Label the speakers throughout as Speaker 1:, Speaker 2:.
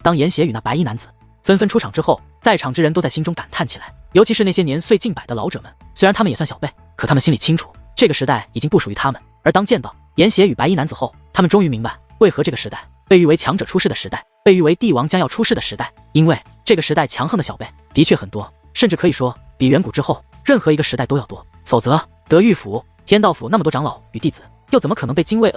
Speaker 1: 当严邪与那白衣男子纷纷出场之后，在场之人都在心中感叹起来，尤其是那些年岁近百的老者们，虽然他们也算小辈，可他们心里清楚，这个时代已经不属于他们。而当见到严邪与白衣男子后，他们终于明白，为何这个时代被誉为强者出世的时代，被誉为帝王将要出世的时代。因为这个时代强横的小辈的确很多，甚至可以说比远古之后任何一个时代都要多。否则德玉府、天道府那么多长老与弟子，又怎么可能被精卫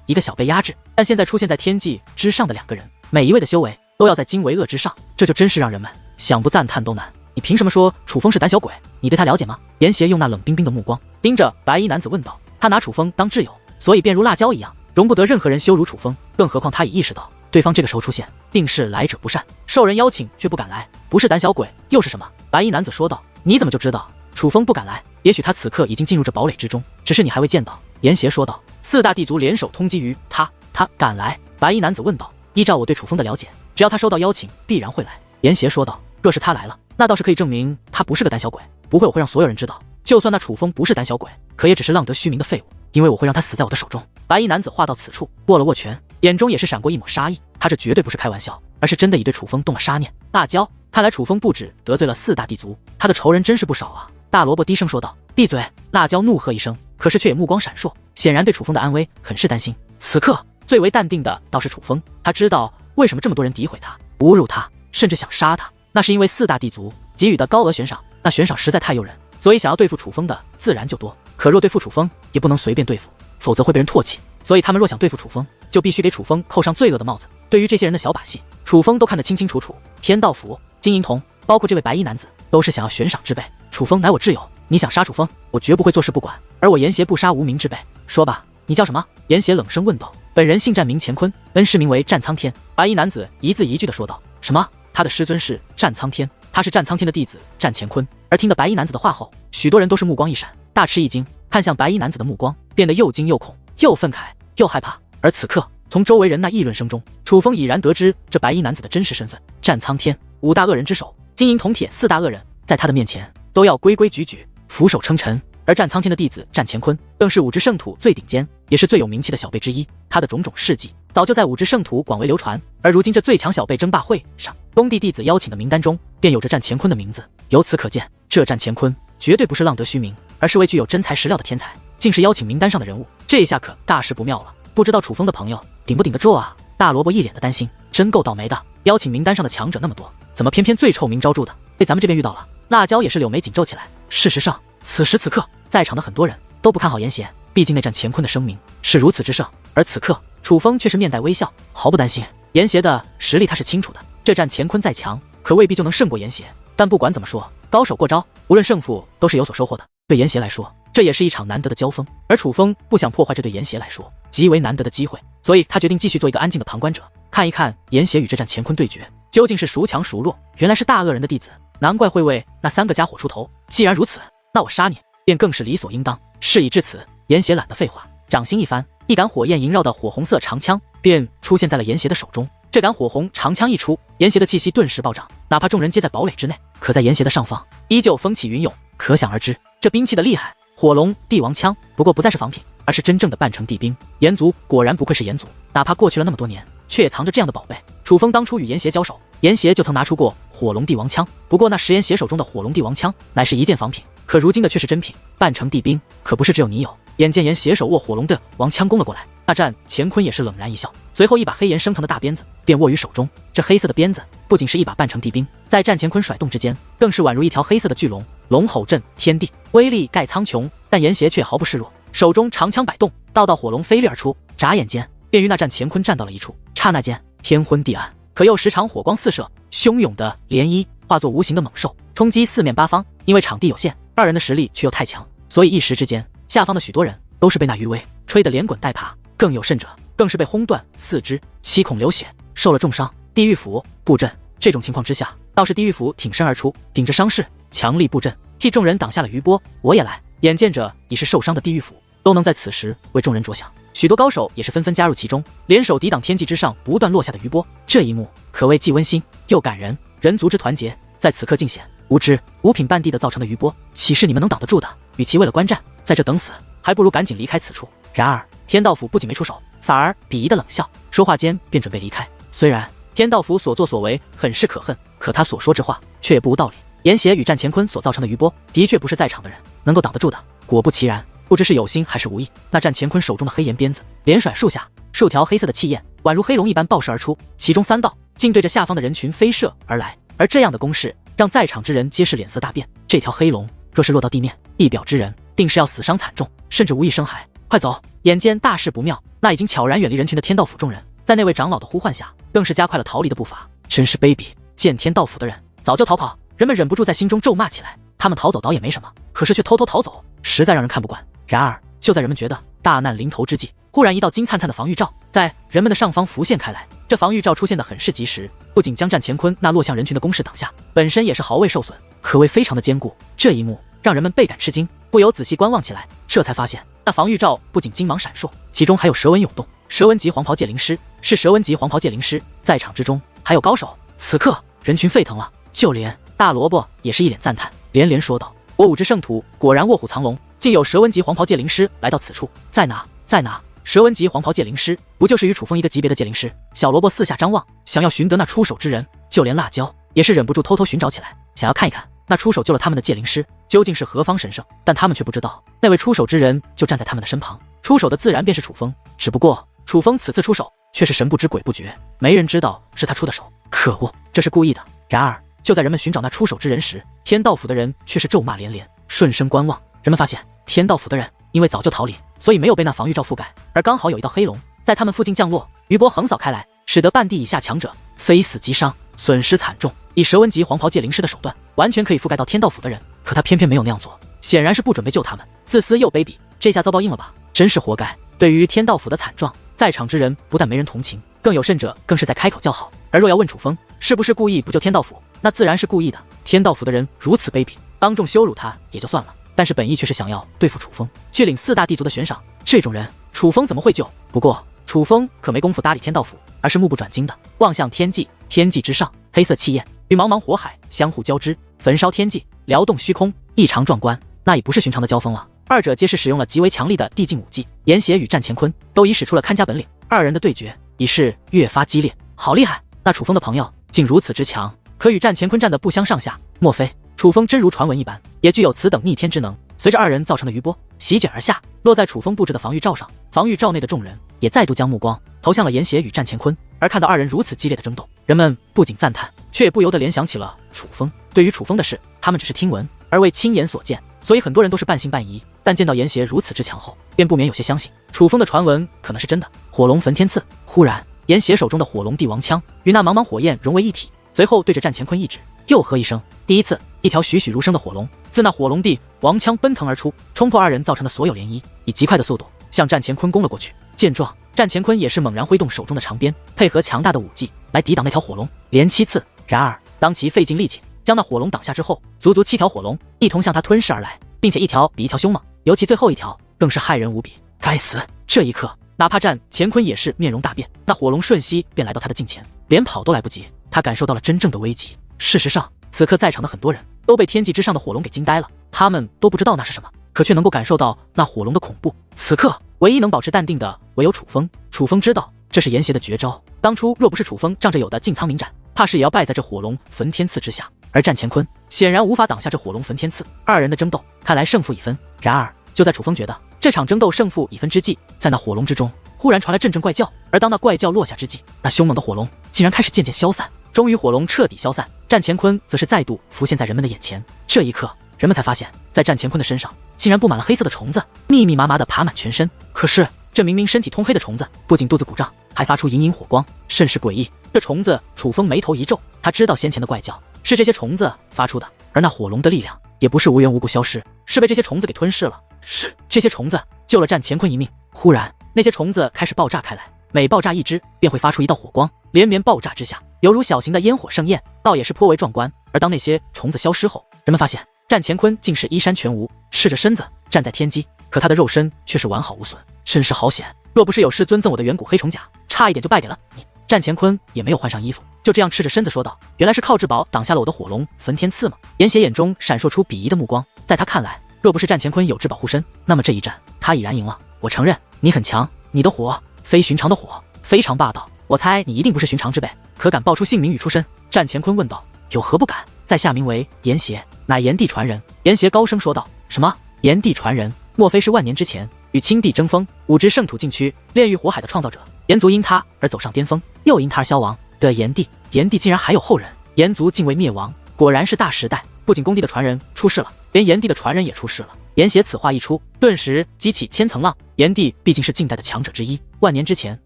Speaker 1: 一个小辈压制？但现在出现在天际之上的两个人，每一位的修为都要在精卫之上，这就真是让人们想不赞叹都难。你凭什么说楚风是胆小鬼？你对他了解吗？严邪用那冷冰冰的目光盯着白衣男子问道。他拿楚风当挚友，所以便如辣椒一样，容不得任何人羞辱楚风。更何况他已意识到，对方这个时候出现，定是来者不善，受人邀请却不敢来，不是胆小鬼又是什么？白衣男子说道。你怎么就知道楚风不敢来？也许他此刻已经进入这堡垒之中，只是你还未见到。严邪说道。四大地族联手通缉于他敢来？白衣男子问道。依照我对楚风的了解，只要他收到邀请，必然会来。严邪说道。若是他来了，那倒是可以证明他不是个胆小鬼，不会我会让所有人知道，就算那楚风不是胆小鬼，可也只是浪得虚名的废物，因为我会让他死在我的手中。白衣男子话到此处，握了握拳，眼中也是闪过一抹杀意，他这绝对不是开玩笑，而是真的已对楚风动了杀念。辣椒，看来楚风不止得罪了四大地族，他的仇人真是不少啊。大萝卜低声说道。闭嘴！辣椒怒喝一声，可是却也目光闪烁，显然对楚风的安危很是担心。此刻最为淡定的倒是楚风，他知道为什么这么多人诋毁他、侮辱他，甚至想杀他，那是因为四大地族给予的高额悬赏，那悬赏实在太诱人，所以想要对付楚风的自然就多。可若对付楚风，也不能随便对付，否则会被人唾弃。所以他们若想对付楚风，就必须给楚风扣上罪恶的帽子。对于这些人的小把戏，楚风都看得清清楚楚。天道府、金银童，包括这位白衣男子，都是想要悬赏之辈。楚风乃我挚友，你想杀楚风，我绝不会坐视不管。而我严邪不杀无名之辈。说吧，你叫什么？严邪冷声问道。本人姓战名乾坤，恩师名为战苍天。白衣男子一字一句的说道。什么？他的师尊是战苍天？他是战苍天的弟子战乾坤。而听得白衣男子的话后，许多人都是目光一闪，大吃一惊，看向白衣男子的目光变得又惊又恐，又愤慨又害怕。而此刻，从周围人那议论声中，楚风已然得知这白衣男子的真实身份。战苍天，五大恶人之首，金银铜铁四大恶人，在他的面前都要规规矩矩，俯首称臣。而战苍天的弟子战乾坤，更是五之圣土最顶尖，也是最有名气的小辈之一。他的种种事迹，早就在五之圣土广为流传。而如今这最强小辈争霸会上，东帝弟子邀请的名单中，便有着战乾坤的名字。由此可见，这战乾坤绝对不是浪得虚名，而是位具有真材实料的天才，竟是邀请名单上的人物。这下可大事不妙了，不知道楚风的朋友顶不顶得住啊？大萝卜一脸的担心，真够倒霉的，邀请名单上的强者那么多，怎么偏偏最臭名昭著的被咱们这边遇到了？辣椒也是柳眉紧皱起来。事实上，此时此刻，在场的很多人都不看好严邪，毕竟那战乾坤的声名是如此之盛。而此刻，楚风却是面带微笑，毫不担心。严邪的实力他是清楚的，这战乾坤再强，可未必就能胜过严邪。但不管怎么说，高手过招，无论胜负都是有所收获的。对严邪来说，这也是一场难得的交锋，而楚风不想破坏这对严邪来说极为难得的机会，所以他决定继续做一个安静的旁观者，看一看严邪与这战乾坤对决究竟是孰强孰弱。原来是大恶人的弟子，难怪会为那三个家伙出头。既然如此，那我杀你便更是理所应当。事已至此，严邪懒得废话，掌心一翻，一杆火焰萦绕的火红色长枪便出现在了严邪的手中。这杆火红长枪一出，严邪的气息顿时暴涨，哪怕众人皆在堡垒之内，可在严邪的上方依旧风起云涌，可想而知这兵器的厉害。火龙帝王枪不过不再是仿品，而是真正的半成帝兵。炎族果然不愧是炎族，哪怕过去了那么多年，却也藏着这样的宝贝。楚风当初与严邪交手，严邪就曾拿出过火龙帝王枪，不过那时严邪手中的火龙帝王枪乃是一件仿品，可如今的却是真品，半成帝兵，可不是只有你有。眼见严邪手握火龙的王枪攻了过来，那战乾坤也是冷然一笑，随后一把黑岩升腾的大鞭子便握于手中。这黑色的鞭子不仅是一把半成帝兵，在战乾坤甩动之间，更是宛如一条黑色的巨龙，龙吼震天地，威力盖苍穹。但严邪却毫不示弱，手中长枪摆动，道道火龙飞掠而出，眨眼间便与那战乾坤站到了一处。刹那间，天昏地暗，可又时常火光四射，汹涌的涟漪化作无形的猛兽，冲击四面八方。因为场地有限，二人的实力却又太强，所以一时之间，下方的许多人都是被那余威吹得连滚带爬，更有甚者，更是被轰断四肢，七孔流血，受了重伤。地狱府布阵，这种情况之下，倒是地狱府挺身而出，顶着伤势，强力布阵，替众人挡下了余波。我也来。眼见着已是受伤的地狱府都能在此时为众人着想，许多高手也是纷纷加入其中，联手抵挡天际之上不断落下的余波。这一幕可谓既温馨又感人，人族之团结在此刻尽显。无知五品半地的造成的余波，岂是你们能挡得住的？与其为了观战在这等死，还不如赶紧离开此处。然而天道府不仅没出手，反而鄙夷的冷笑，说话间便准备离开。虽然天道府所作所为很是可恨，可他所说之话却也不无道理。严邪与战乾坤所造成的余波，的确不是在场的人能够挡得住的。果不其然，不知是有心还是无意，那战乾坤手中的黑岩鞭子连甩数下，数条黑色的气焰宛如黑龙一般爆射而出，其中3道竟对着下方的人群飞射而来。而这样的攻势让在场之人皆是脸色大变。这条黑龙若是落到地面，一表之人定是要死伤惨重，甚至无一生还。快走！眼见大事不妙，那已经悄然远离人群的天道府众人，在那位长老的呼唤下，更是加快了逃离的步伐。真是卑鄙！见天道府的人早就逃跑，人们忍不住在心中咒骂起来。他们逃走倒也没什么，可是却偷偷逃走，实在让人看不惯。然而，就在人们觉得大难临头之际，忽然一道金灿灿的防御罩在人们的上方浮现开来。这防御罩出现的很是及时，不仅将战乾坤那落向人群的攻势挡下，本身也是毫未受损，可谓非常的坚固。这一幕让人们倍感吃惊，不由仔细观望起来，这才发现那防御罩不仅金芒闪烁，其中还有蛇纹涌动。蛇纹级黄袍界灵师，是蛇纹级黄袍界灵师，在场之中还有高手。此刻人群沸腾了，就连大萝卜也是一脸赞叹，连连说道：“我武之圣土果然卧虎藏龙，竟有蛇纹级黄袍界灵师来到此处，在哪？在哪？”蛇纹级黄袍界灵师不就是与楚风一个级别的界灵师？小萝卜四下张望，想要寻得那出手之人，就连辣椒也是忍不住偷偷寻找起来，想要看一看那出手救了他们的界灵师究竟是何方神圣。但他们却不知道，那位出手之人就站在他们的身旁，出手的自然便是楚风。只不过楚风此次出手却是神不知鬼不觉，没人知道是他出的手。可恶，这是故意的！然而就在人们寻找那出手之人时，天道府的人却是咒骂连连，顺身观望。人们发现天道府的人因为早就逃离，所以没有被那防御罩覆盖，而刚好有一道黑龙在他们附近降落，余波横扫开来，使得半地以下强者非死即伤，损失惨重。以蛇纹级黄袍界灵师的手段，完全可以覆盖到天道府的人，可他偏偏没有那样做，显然是不准备救他们，自私又卑鄙，这下遭报应了吧？真是活该！对于天道府的惨状，在场之人不但没人同情，更有甚者更是在开口叫好。而若要问楚风是不是故意不救天道府，那自然是故意的。天道府的人如此卑鄙，当众羞辱他也就算了，但是本意却是想要对付楚风，去领4大地族的悬赏。这种人楚风怎么会救？不过楚风可没工夫搭理天道府，而是目不转睛的望向天际。天际之上，黑色气焰与茫茫火海相互交织，焚烧天际，撩动虚空，异常壮观。那已不是寻常的交锋了，二者皆是使用了极为强力的地境武技。严邪与战乾坤都已使出了看家本领，二人的对决已是越发激烈。好厉害！那楚风的朋友竟如此之强，可与战乾坤战得不相上下。莫非楚风真如传闻一般，也具有此等逆天之能？随着二人造成的余波席卷而下，落在楚风布置的防御罩上，防御罩内的众人也再度将目光投向了严邪与战乾坤。而看到二人如此激烈的争斗，人们不仅赞叹，却也不由得联想起了楚风。对于楚风的事，他们只是听闻，而未亲眼所见，所以很多人都是半信半疑。但见到严邪如此之强后，便不免有些相信楚风的传闻可能是真的。火龙焚天刺，忽然严邪手中的火龙帝王枪与那茫茫火焰融为一体，随后对着战乾坤一指，又喝一声。第一次，一条栩栩如生的火龙自那火龙帝王枪奔腾而出，冲破二人造成的所有涟漪，以极快的速度向战乾坤攻了过去。见状，战乾坤也是猛然挥动手中的长鞭，配合强大的武技来抵挡那条火龙，连7次。然而当其费尽力气将那火龙挡下之后，足足7条火龙一同向他吞噬而来，并且一条比一条凶猛，尤其最后一条更是骇人无比。该死！这一刻，哪怕战乾坤也是面容大变，那火龙瞬息便来到他的近前，连跑都来不及。他感受到了真正的危机。事实上，此刻在场的很多人都被天际之上的火龙给惊呆了，他们都不知道那是什么，可却能够感受到那火龙的恐怖。此刻唯一能保持淡定的唯有楚风。楚风知道这是严邪的绝招，当初若不是楚风仗着有的进仓明斩，怕是也要败在这火龙焚天刺之下。而战乾坤显然无法挡下这火龙焚天刺，二人的争斗看来胜负已分。然而就在楚风觉得这场争斗胜负已分之际，在那火龙之中忽然传来阵阵怪叫，而当那怪叫落下之际，那凶猛的火龙竟然开始渐渐消散。终于火龙彻底消散，战乾坤则是再度浮现在人们的眼前。这一刻，人们才发现在战乾坤的身上竟然布满了黑色的虫子，密密麻麻的爬满全身。可是这明明身体通黑的虫子，不仅肚子鼓胀，还发出隐隐火光，甚是诡异。这虫子，楚风眉头一皱，他知道先前的怪叫是这些虫子发出的，而那火龙的力量也不是无缘无故消失，是被这些虫子给吞噬了。是这些虫子救了战乾坤一命。忽然那些虫子开始爆炸开来，每爆炸一只便会发出一道火光，连绵爆炸之下犹如小型的烟火盛宴，倒也是颇为壮观。而当那些虫子消失后，人们发现战乾坤竟是衣衫全无，赤着身子站在天机，可他的肉身却是完好无损，真是好险！若不是有事尊赠我的远古黑虫甲，差一点就败给了你。战乾坤也没有换上衣服，就这样赤着身子说道：“原来是靠至宝挡下了我的火龙焚天刺吗？”严邪眼中闪烁出鄙夷的目光，在他看来，若不是战乾坤有至宝护身，那么这一战他已然赢了。我承认你很强，你的火非寻常的火，非常霸道。我猜你一定不是寻常之辈，可敢报出姓名与出身？战乾坤问道。有何不敢？在下名为炎邪，乃炎帝传人。炎邪高声说道。什么？炎帝传人？莫非是万年之前与青帝争锋，武之圣土禁区，炼狱火海的创造者？炎族因他而走上巅峰，又因他而消亡的炎帝，炎帝竟然还有后人？炎族竟未灭亡，果然是大时代。不仅工地的传人出事了，连炎帝的传人也出事了。炎邪此话一出，顿时激起千层浪。炎帝毕竟是近代的强者之一，万年之前，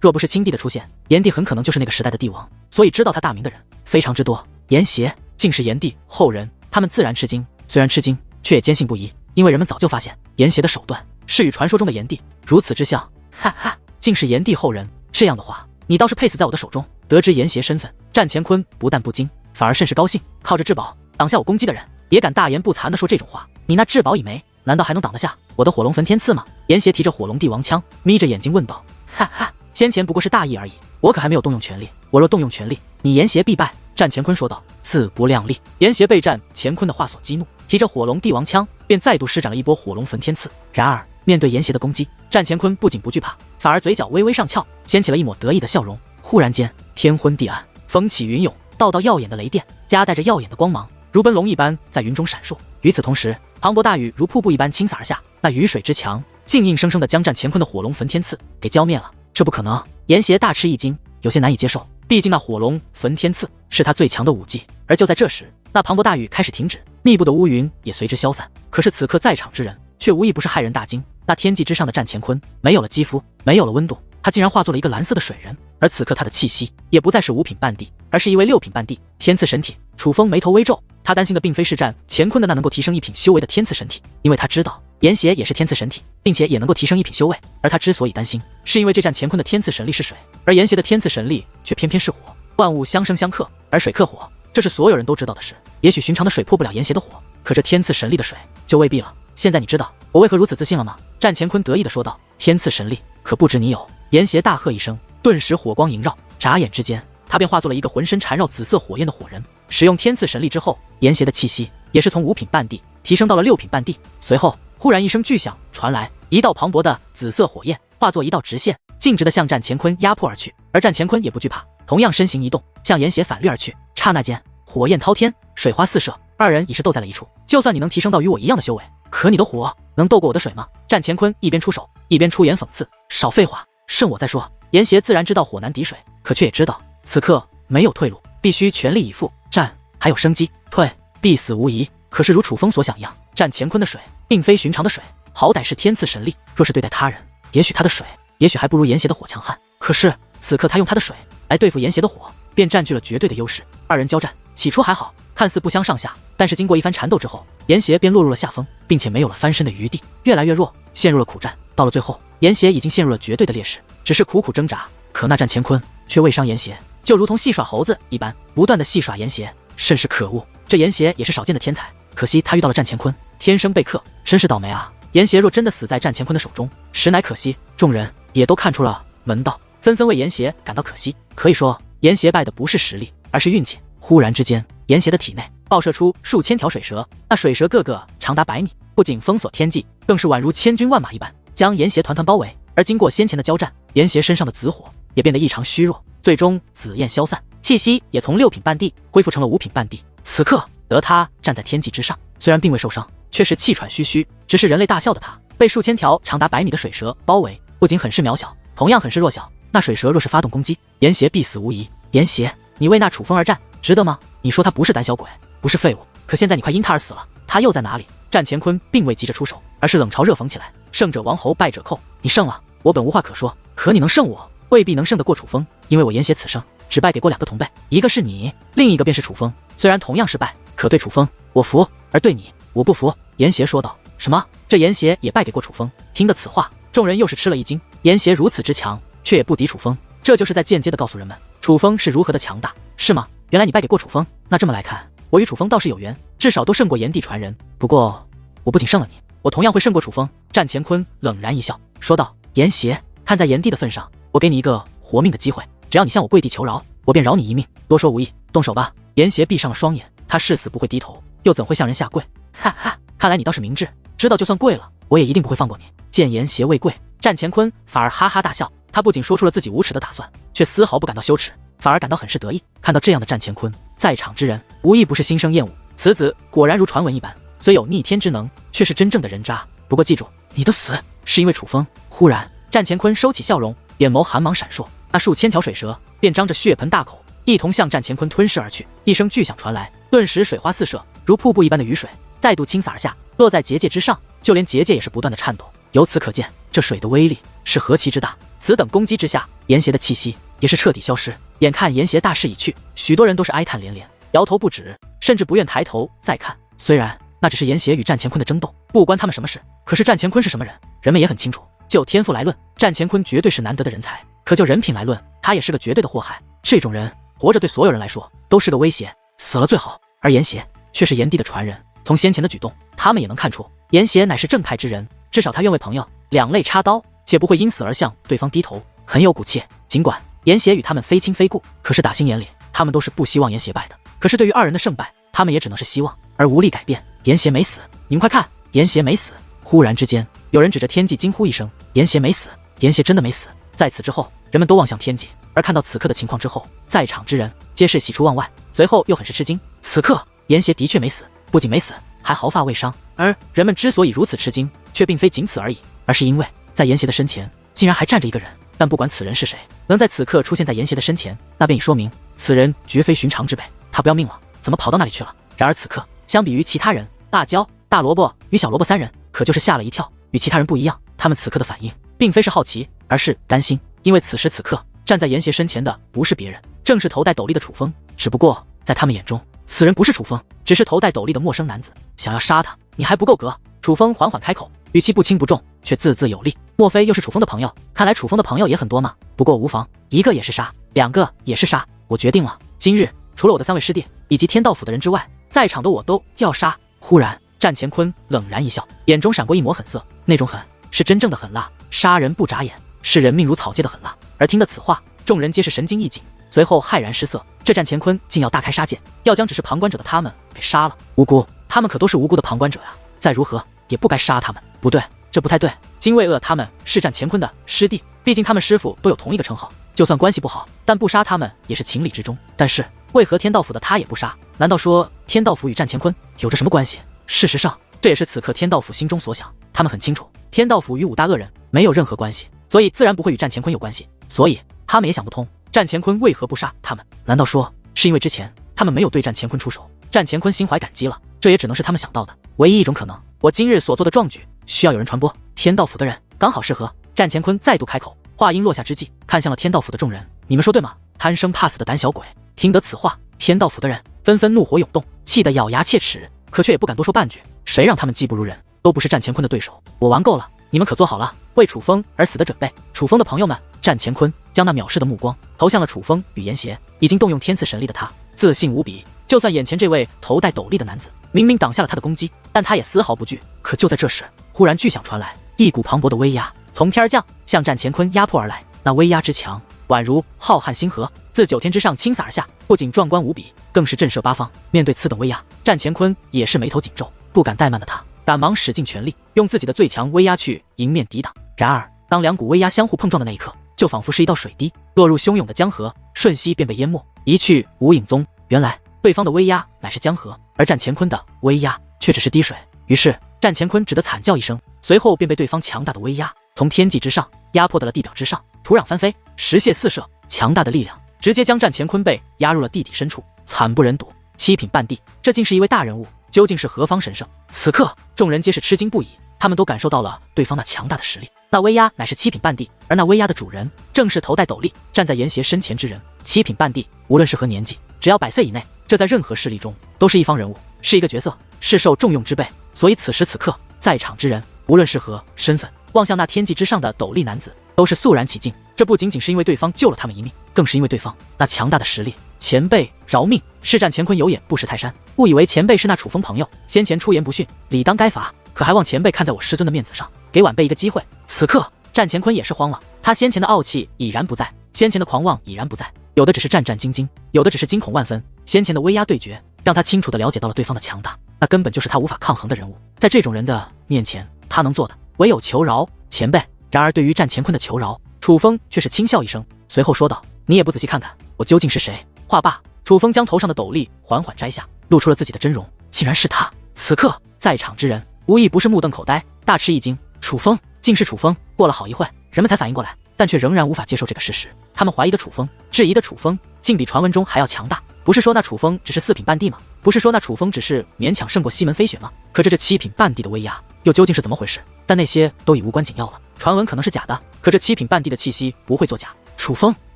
Speaker 1: 若不是青帝的出现，炎帝很可能就是那个时代的帝王。所以知道他大名的人非常之多。炎邪竟是炎帝后人，他们自然吃惊。虽然吃惊，却也坚信不疑，因为人们早就发现炎邪的手段是与传说中的炎帝如此之像。哈哈，竟是炎帝后人，这样的话，你倒是配死在我的手中。得知炎邪身份，战乾坤不但不惊，反而甚是高兴。靠着至宝挡下我攻击的人，也敢大言不惭地说这种话，你那至宝已没，难道还能挡得下我的火龙焚天刺吗？炎邪提着火龙帝王枪，眯着眼睛问道。哈哈，先前不过是大意而已，我可还没有动用全力，我若动用全力，你炎邪必败。战乾坤说道。自不量力。炎邪被战乾坤的话所激怒，提着火龙帝王枪便再度施展了一波火龙焚天刺。然而面对炎邪的攻击，战乾坤不仅不惧怕，反而嘴角微微上翘，掀起了一抹得意的笑容。忽然间，天昏地暗，风起云涌，道道耀眼的雷电夹带着耀眼的光芒，如奔龙一般在云中闪烁。与此同时，磅礴大雨如瀑布一般倾洒而下，那雨水之强，竟硬生生地将战乾坤的火龙焚天刺给浇灭了。这不可能！炎邪大吃一惊，有些难以接受。毕竟那火龙焚天刺是他最强的武技。而就在这时，那磅礴大雨开始停止，密布的乌云也随之消散。可是此刻在场之人却无一不是骇人大惊。那天际之上的战乾坤没有了肌肤，没有了温度，他竟然化作了一个蓝色的水人。而此刻他的气息也不再是5品半地，而是一位6品半地天赐神体。楚风眉头微皱，他担心的并非是战乾坤的那能够提升1品修为的天赐神体，因为他知道炎邪也是天赐神体，并且也能够提升1品修为。而他之所以担心，是因为这战乾坤的天赐神力是水，而炎邪的天赐神力却偏偏是火。万物相生相克，而水克火，这是所有人都知道的事。也许寻常的水破不了炎邪的火，可这天赐神力的水就未必了。现在你知道我为何如此自信了吗？战乾坤得意地说道。天赐神力可不止你有！炎邪大喝一声，顿时火光萦绕，眨眼之间，他便化作了一个浑身缠绕紫色火焰的火人。使用天赐神力之后，炎邪的气息也是从5品半地提升到了6品半地。随后，忽然一声巨响传来，一道磅礴的紫色火焰化作一道直线，径直地向战乾坤压迫而去。而战乾坤也不惧怕，同样身形一动，向炎邪反掠而去。刹那间，火焰滔天，水花四射，二人已是斗在了一处。就算你能提升到与我一样的修为，可你的火能斗过我的水吗？战乾坤一边出手，一边出言讽刺。少废话，剩我再说。炎邪自然知道火难敌水，可却也知道此刻没有退路，必须全力以赴。战还有生机，退必死无疑。可是如楚风所想一样，战乾坤的水并非寻常的水，好歹是天赐神力。若是对待他人，也许他的水也许还不如炎邪的火强悍。可是此刻他用他的水来对付炎邪的火，便占据了绝对的优势。二人交战，起初还好，看似不相上下，但是经过一番缠斗之后，炎邪便落入了下风，并且没有了翻身的余地，越来越弱，陷入了苦战。到了最后，炎邪已经陷入了绝对的劣势，只是苦苦挣扎。可那战乾坤却未伤炎邪，就如同戏耍猴子一般，不断的戏耍炎邪，甚是可恶。这炎邪也是少见的天才，可惜他遇到了战乾坤，天生被克，真是倒霉啊！炎邪若真的死在战乾坤的手中，实乃可惜。众人也都看出了门道，纷纷为炎邪感到可惜。可以说，炎邪败的不是实力，而是运气。忽然之间，炎邪的体内爆射出数千条水蛇，那水蛇个个长达100米，不仅封锁天际，更是宛如千军万马一般，将炎邪团团包围。而经过先前的交战，炎邪身上的紫火也变得异常虚弱，最终紫焰消散，气息也从6品半地恢复成了5品半地。此刻得他站在天际之上，虽然并未受伤，却是气喘吁吁。只是人类大笑的他，被数千条长达100米的水蛇包围，不仅很是渺小，同样很是弱小。那水蛇若是发动攻击，炎邪必死无疑。炎邪，你为那楚风而战，值得吗？你说他不是胆小鬼，不是废物，可现在你快因他而死了，他又在哪里？战乾坤并未急着出手，而是冷嘲热讽起来。胜者王侯，败者寇，你胜了，我本无话可说，可你能胜我，未必能胜得过楚风，因为我炎邪此生只败给过2个同辈，一个是你，另一个便是楚风。虽然同样是败，可对楚风我服，而对你我不服。炎邪说道。什么？这炎邪也败给过楚风？听得此话，众人又是吃了一惊。炎邪如此之强，却也不敌楚风，这就是在间接的告诉人们，楚风是如何的强大，是吗？原来你败给过楚风，那这么来看，我与楚风倒是有缘，至少都胜过炎帝传人。不过，我不仅胜了你，我同样会胜过楚风。战乾坤冷然一笑，说道：炎邪，看在炎帝的份上，我给你一个活命的机会，只要你向我跪地求饶，我便饶你一命。多说无益，动手吧。炎邪闭上了双眼，他誓死不会低头，又怎会向人下跪？哈哈，看来你倒是明智，知道就算跪了，我也一定不会放过你。见言邪未跪，战乾坤反而哈哈大笑。他不仅说出了自己无耻的打算，却丝毫不感到羞耻，反而感到很是得意。看到这样的战乾坤，在场之人无一不是心生厌恶。此子果然如传闻一般，虽有逆天之能，却是真正的人渣。不过记住，你的死是因为楚风。忽然，战乾坤收起笑容，眼眸寒芒闪烁，那数千条水蛇便张着血盆大口，一同向战乾坤吞噬而去。一声巨响传来，顿时水花四射，如瀑布一般的雨水再度倾洒而下，落在结界之上，就连结界也是不断的颤抖。由此可见，这水的威力是何其之大。此等攻击之下，炎邪的气息也是彻底消失。眼看炎邪大势已去，许多人都是哀叹连连，摇头不止，甚至不愿抬头再看。虽然那只是炎邪与战乾坤的争斗，不关他们什么事，可是战乾坤是什么人，人们也很清楚。就天赋来论，战乾坤绝对是难得的人才，可就人品来论，他也是个绝对的祸害。这种人活着对所有人来说都是个威胁，死了最好。而炎邪却是炎帝的传人，从先前的举动，他们也能看出炎邪乃是正派之人，至少他愿为朋友两肋插刀，且不会因死而向对方低头，很有骨气。尽管炎邪与他们非亲非故，可是打心眼里他们都是不希望炎邪败的。可是对于二人的胜败，他们也只能是希望，而无力改变。炎邪没死，你们快看，炎邪没死！忽然之间，有人指着天际惊呼一声：“炎邪没死！炎邪真的没死！”在此之后，人们都望向天际，而看到此刻的情况之后，在场之人皆是喜出望外，随后又很是吃惊。此刻炎邪的确没死，不仅没死，还毫发未伤。而人们之所以如此吃惊，却并非仅此而已，而是因为在炎邪的身前竟然还站着一个人。但不管此人是谁，能在此刻出现在炎邪的身前，那便已说明此人绝非寻常之辈。他不要命了，怎么跑到那里去了？然而此刻，相比于其他人，辣椒、大萝卜与小萝卜三人可就是吓了一跳。与其他人不一样，他们此刻的反应并非是好奇，而是担心。因为此时此刻站在炎邪身前的不是别人，正是头戴斗笠的楚风。只不过在他们眼中，此人不是楚风，只是头戴斗笠的陌生男子。想要杀他，你还不够格。楚风缓缓开口，语气不轻不重，却字字有力。莫非又是楚风的朋友？看来楚风的朋友也很多嘛。不过无妨，一个也是杀，两个也是杀。我决定了，今日除了我的三位师弟以及天道府的人之外，在场的我都要杀。忽然，战乾坤冷然一笑，眼中闪过一抹狠色，那种狠是真正的狠辣，杀人不眨眼，视人命如草芥的狠辣。而听得此话，众人皆是神经一紧，随后骇然失色。这战乾坤竟要大开杀戒，要将只是旁观者的他们给杀了。无辜，他们可都是无辜的旁观者呀，再如何也不该杀他们。不对，这不太对。金卫恶他们是战乾坤的师弟，毕竟他们师傅都有同一个称号，就算关系不好，但不杀他们也是情理之中。但是为何天道府的他也不杀？难道说天道府与战乾坤有着什么关系？事实上，这也是此刻天道府心中所想。他们很清楚，天道府与五大恶人没有任何关系，所以自然不会与战乾坤有关系。所以他们也想不通，战乾坤为何不杀他们？难道说是因为之前他们没有对战乾坤出手，战乾坤心怀感激了？这也只能是他们想到的唯一一种可能。我今日所做的壮举需要有人传播，天道府的人刚好适合。战乾坤再度开口，话音落下之际，看向了天道府的众人：你们说对吗？贪生怕死的胆小鬼！听得此话，天道府的人纷纷怒火涌动，气得咬牙切齿，可却也不敢多说半句。谁让他们技不如人，都不是战乾坤的对手。我玩够了，你们可做好了为楚风而死的准备。楚风的朋友们，战乾坤将那藐视的目光投向了楚风与炎邪。已经动用天赐神力的他，自信无比，就算眼前这位头戴斗笠的男子明明挡下了他的攻击，但他也丝毫不惧。可就在这时，忽然巨响传来，一股磅礴的威压从天而降，向战乾坤压迫而来。那威压之强，宛如浩瀚星河，自九天之上倾洒而下，不仅壮观无比，更是震慑八方。面对此等威压，战乾坤也是眉头紧皱，不敢怠慢的他赶忙使尽全力，用自己的最强威压去迎面抵挡。然而当两股威压相互碰撞的那一刻，就仿佛是一道水滴落入汹涌的江河，瞬息便被淹没，一去无影踪。原来对方的威压乃是江河，而战乾坤的威压却只是滴水。于是战乾坤只得惨叫一声，随后便被对方强大的威压从天际之上压迫到了地表之上，土壤翻飞，石屑四射，强大的力量直接将战乾坤被压入了地底深处，惨不忍睹，七品半地。这竟是一位大人物，究竟是何方神圣？此刻众人皆是吃惊不已，他们都感受到了对方那强大的实力。那威压乃是七品半地，而那威压的主人正是头戴斗笠站在炎邪身前之人。七品半地，无论是何年纪，只要100岁以内，这在任何势力中都是一方人物，是一个角色，是受重用之辈。所以此时此刻，在场之人无论是何身份，望向那天际之上的斗笠男子，都是肃然起敬。这不仅仅是因为对方救了他们一命，更是因为对方那强大的实力。前辈饶命！是战乾坤有眼不识泰山，误以为前辈是那楚风朋友，先前出言不逊，理当该罚。可还望前辈看在我师尊的面子上，给晚辈一个机会。此刻战乾坤也是慌了，他先前的傲气已然不在，先前的狂妄已然不在，有的只是战战兢兢，有的只是惊恐万分。先前的威压对决，让他清楚地了解到了对方的强大，那根本就是他无法抗衡的人物。在这种人的面前，他能做的唯有求饶，前辈。然而对于战乾坤的求饶，楚风却是轻笑一声，随后说道：“你也不仔细看看我究竟是谁？”话罢，楚风将头上的斗笠缓缓摘下，露出了自己的真容，竟然是他。此刻在场之人无一不是目瞪口呆，大吃一惊。楚风竟是楚风！过了好一会，人们才反应过来，但却仍然无法接受这个事实。他们怀疑的楚风，质疑的楚风，竟比传闻中还要强大。不是说那楚风只是4品半地吗？不是说那楚风只是勉强胜过西门飞雪吗？可这7品半地的威压又究竟是怎么回事？但那些都已无关紧要了。传闻可能是假的，可这7品半地的气息不会作假。楚风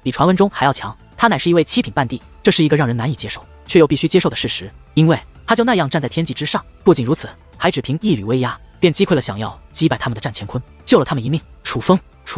Speaker 1: 比传闻中还要强，他乃是一位7品半地，这是一个让人难以接受却又必须接受的事实，因为他就那样站在天际之上。不仅如此，还只凭一缕威压便击溃了想要击败他们的战乾坤，救了他们一命。楚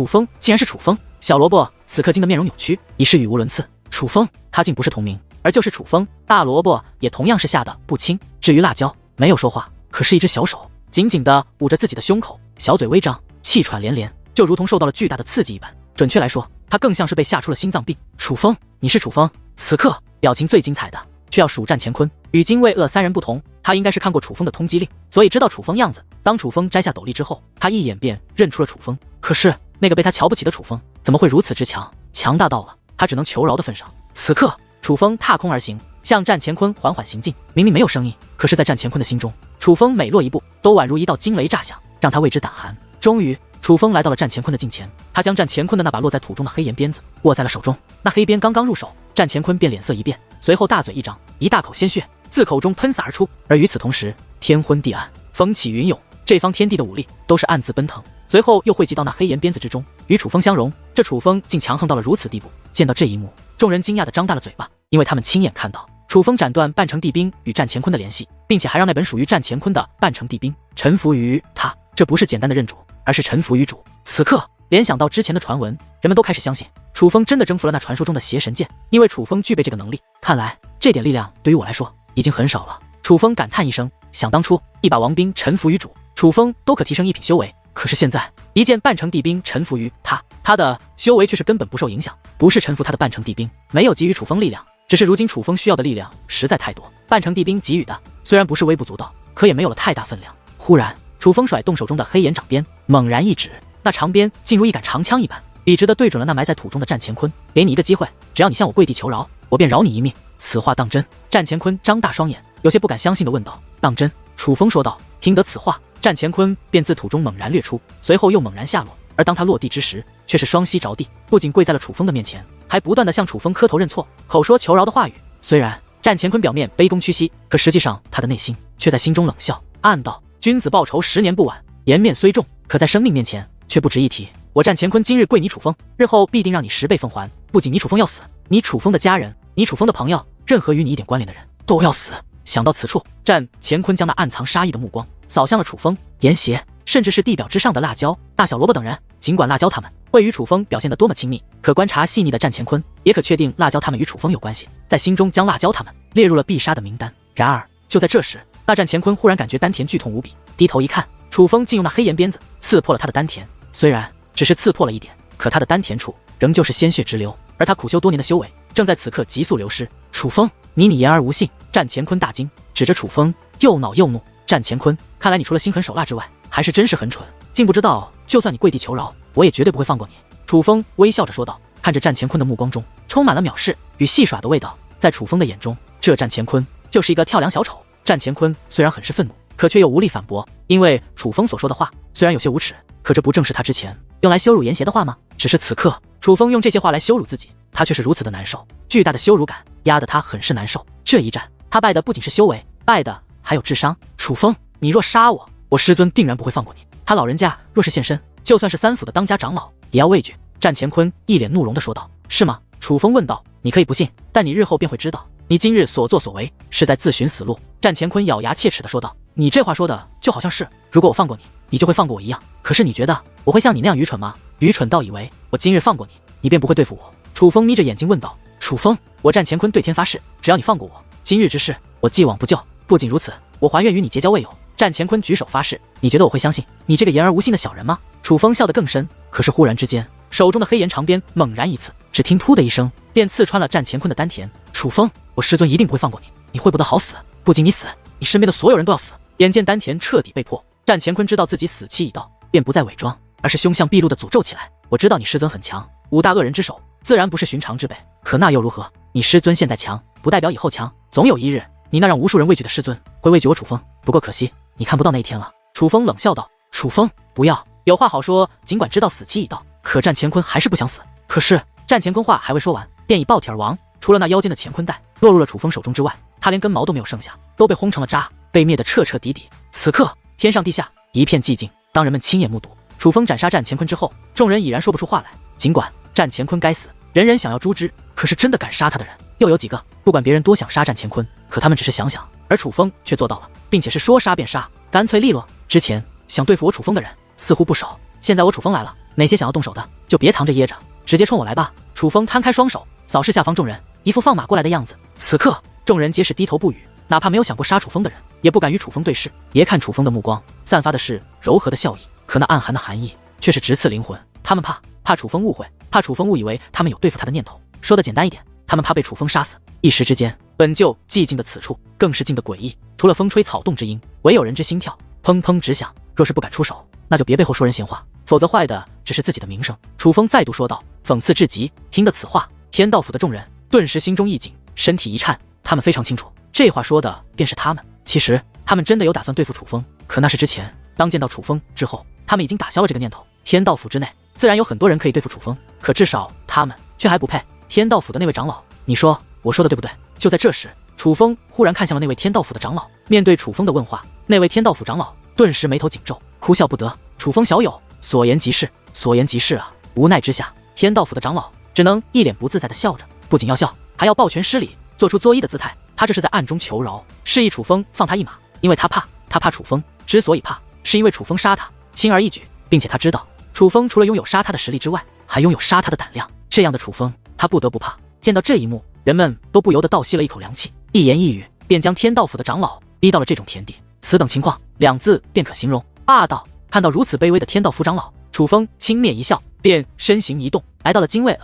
Speaker 1: 风竟然是楚风！小萝卜此刻惊得面容扭曲，已是语无伦次。楚风他竟不是同名，而就是楚风。大萝卜也同样是吓得不轻。至于辣椒，没有说话，可是一只小手紧紧地捂着自己的胸口，小嘴微张，气喘连连，就如同受到了巨大的刺激一般。准确来说，他更像是被吓出了心脏病。楚风，你是楚风？此刻表情最精彩的却要数战乾坤。与精卫3人不同，他应该是看过楚风的通缉令，所以知道楚风样子。当楚风摘下斗笠之后，他一眼便认出了楚风。可是那个被他瞧不起的楚风怎么会如此之强？强大到了他只能求饶的份上。此刻楚风踏空而行，向战乾坤缓缓行进。明明没有声音，可是在战乾坤的心中，楚风每落一步都宛如一道惊雷炸响，让他为之胆寒。终于楚风来到了战乾坤的近前，他将战乾坤的那把落在土中的黑岩鞭子握在了手中。那黑鞭刚刚入手，战乾坤便脸色一变，随后大嘴一张，一大口鲜血自口中喷洒而出。而与此同时，天昏地暗，风起云涌，这方天地的武力都是暗自奔腾，随后又汇集到那黑岩鞭子之中，与楚风相融。这楚风竟强横到了如此地步。见到这一幕，众人惊讶地张大了嘴巴，因为他们亲眼看到楚风斩断半城地兵与战乾坤的联系，并且还让那本属于战乾坤的半城地兵臣服于他。这不是简单的认主，而是臣服于主。此刻联想到之前的传闻，人们都开始相信楚风真的征服了那传说中的邪神剑，因为楚风具备这个能力。看来这点力量对于我来说已经很少了。楚风感叹一声，想当初一把王兵臣服于主，楚风都可提升1品修为，可是现在一件半城地兵臣服于他，他的修为却是根本不受影响。不是臣服他的半城地兵没有给予楚风力量，只是如今楚风需要的力量实在太多，半城地兵给予的虽然不是微不足道，可也没有了太大分量。忽然楚风甩动手中的黑岩掌鞭，猛然一指，那长鞭竟如一杆长枪一般，笔直地对准了那埋在土中的战乾坤。给你一个机会，只要你向我跪地求饶，我便饶你一命。此话当真？战乾坤张大双眼，有些不敢相信地问道。当真？楚风说道。听得此话，战乾坤便自土中猛然掠出，随后又猛然下落。而当他落地之时，却是双膝着地，不仅跪在了楚风的面前，还不断地向楚风磕头认错，口说求饶的话语。虽然战乾坤表面卑躬屈膝，可实际上他的内心却在心中冷笑，暗道：君子报仇10年不晚，颜面虽重，可在生命面前却不值一提。我战乾坤今日跪你楚风，日后必定让你10倍奉还。不仅你楚风要死，你楚风的家人，你楚风的朋友，任何与你一点关联的人都要死。想到此处，战乾坤将那暗藏杀意的目光扫向了楚风、严邪，甚至是地表之上的辣椒、大小萝卜等人。尽管辣椒他们会与楚风表现得多么亲密，可观察细腻的战乾坤也可确定辣椒他们与楚风有关系，在心中将辣椒他们列入了必杀的名单。然而就在这时，那战乾坤忽然感觉丹田剧痛无比，低头一看，楚风竟用那黑岩鞭子刺破了他的丹田。虽然只是刺破了一点，可他的丹田处仍旧是鲜血直流，而他苦修多年的修为正在此刻急速流失。楚风，你言而无信！战乾坤大惊，指着楚风又恼又怒。战乾坤，看来你除了心狠手辣之外，还是真是很蠢，竟不知道就算你跪地求饶，我也绝对不会放过你。楚风微笑着说道，看着战乾坤的目光中充满了藐视与戏耍的味道。在楚风的眼中，这战乾坤就是一个跳梁小丑。战乾坤虽然很是愤怒，可却又无力反驳，因为楚风所说的话虽然有些无耻，可这不正是他之前用来羞辱严邪的话吗？只是此刻楚风用这些话来羞辱自己，他却是如此的难受，巨大的羞辱感压得他很是难受。这一战他败的不仅是修为，败的还有智商。楚风，你若杀我，我师尊定然不会放过你。他老人家若是现身，就算是3府的当家长老也要畏惧。战乾坤一脸怒容地说道。是吗？楚风问道。你可以不信，但你日后便会知道，你今日所作所为是在自寻死路。战乾坤咬牙切齿地说道。你这话说的就好像是如果我放过你，你就会放过我一样。可是你觉得我会像你那样愚蠢吗？愚蠢到以为我今日放过你，你便不会对付我？楚风眯着眼睛问道。楚风，我战乾坤对天发誓，只要你放过我，今日之事我既往不咎。不仅如此，我还愿与你结交未友。战乾坤举手发誓。你觉得我会相信你这个言而无信的小人吗？楚风笑得更深，可是忽然之间，手中的黑岩长鞭猛然一刺，只听突的一声，便刺穿了战乾坤的丹田。楚风，我师尊一定不会放过你，你会不得好死。不仅你死，你身边的所有人都要死。眼见丹田彻底被破，战乾坤知道自己死期已到，便不再伪装，而是凶相毕露的诅咒起来。我知道你师尊很强，5大恶人之首，自然不是寻常之辈。可那又如何？你师尊现在强，不代表以后强。总有一日，你那让无数人畏惧的师尊会畏惧我楚风。不过可惜，你看不到那一天了。楚风冷笑道：“楚风，不要，有话好说。尽管知道死期已到，可战乾坤还是不想死。可是战乾坤话还未说完，便已爆体而亡。除了那腰间的乾坤带落入了楚风手中之外，他连根毛都没有剩下，都被轰成了渣，被灭得彻彻底底。此刻天上地下一片寂静。当人们亲眼目睹楚风斩杀战乾坤之后，众人已然说不出话来。尽管战乾坤该死，人人想要诛之，可是真的敢杀他的人又有几个？不管别人多想杀战乾坤，可他们只是想想，而楚风却做到了，并且是说杀便杀，干脆利落。之前想对付我楚风的人似乎不少，现在我楚风来了，哪些想要动手的就别藏着掖着，直接冲我来吧。楚风摊开双手，扫视下方众人，一副放马过来的样子。此刻众人皆是低头不语，哪怕没有想过杀楚风的人，也不敢与楚风对视。别看楚风的目光散发的是柔和的笑意，可那暗含的含义却是直刺灵魂。他们怕楚风误会，怕楚风误以为他们有对付他的念头。说的简单一点，他们怕被楚风杀死。一时之间，本就寂静的此处更是静得诡异，除了风吹草动之音，唯有人之心跳砰砰直响。若是不敢出手，那就别背后说人闲话，否则坏的只是自己的名声。楚风再度说道，讽刺至极。听得此话，天道府的众人顿时心中一紧，身体一颤。他们非常清楚，这话说的便是他们。其实他们真的有打算对付楚风，可那是之前。当见到楚风之后，他们已经打消了这个念头。天道府之内自然有很多人可以对付楚风，可至少他们却还不配。天道府的那位长老，你说我说的对不对？就在这时，楚风忽然看向了那位天道府的长老。面对楚风的问话，那位天道府长老顿时眉头紧皱，哭笑不得。楚风小友所言极是，所言极是啊！无奈之下，天道府的长老只能一脸不自在的笑着，不仅要笑，还要抱拳施礼，做出作揖的姿态。他这是在暗中求饶，示意楚风放他一马，因为他怕楚风。之所以怕，是因为楚风杀他轻而易举，并且他知道楚风除了拥有杀他的实力之外，还拥有杀他的胆量。这样的楚风，他不得不怕。见到这一幕，人们都不由得倒吸了一口凉气，一言一语便将天道府的长老逼到了这种田地。此等情况，2字便可形容：霸道。看到如此卑微的天道府长老，楚风轻蔑一笑，便身形一动，来到了金卫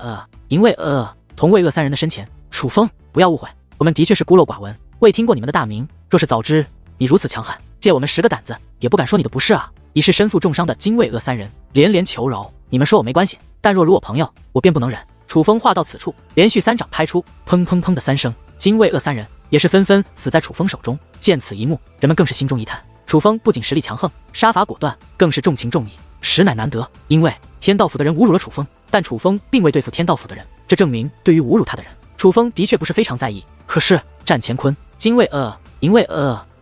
Speaker 1: 银卫同卫3人的身前。楚风，不要误会，我们的确是孤陋寡闻，未听过你们的大名。若是早知你如此强悍，借我们10个胆子，也不敢说你的不是啊！已是身负重伤的金卫3人连连求饶。你们说我没关系，但若如我朋友，我便不能忍。楚风话到此处，连续3掌拍出，砰砰砰的3声，金卫3人也是纷纷死在楚风手中。见此一幕，人们更是心中一叹。楚风不仅实力强横，杀伐果断，更是重情重义，实乃难得。因为天道府的人侮辱了楚风，但楚风并未对付天道府的人，这证明对于侮辱他的人，楚风的确不是非常在意。可是战乾坤、金卫银卫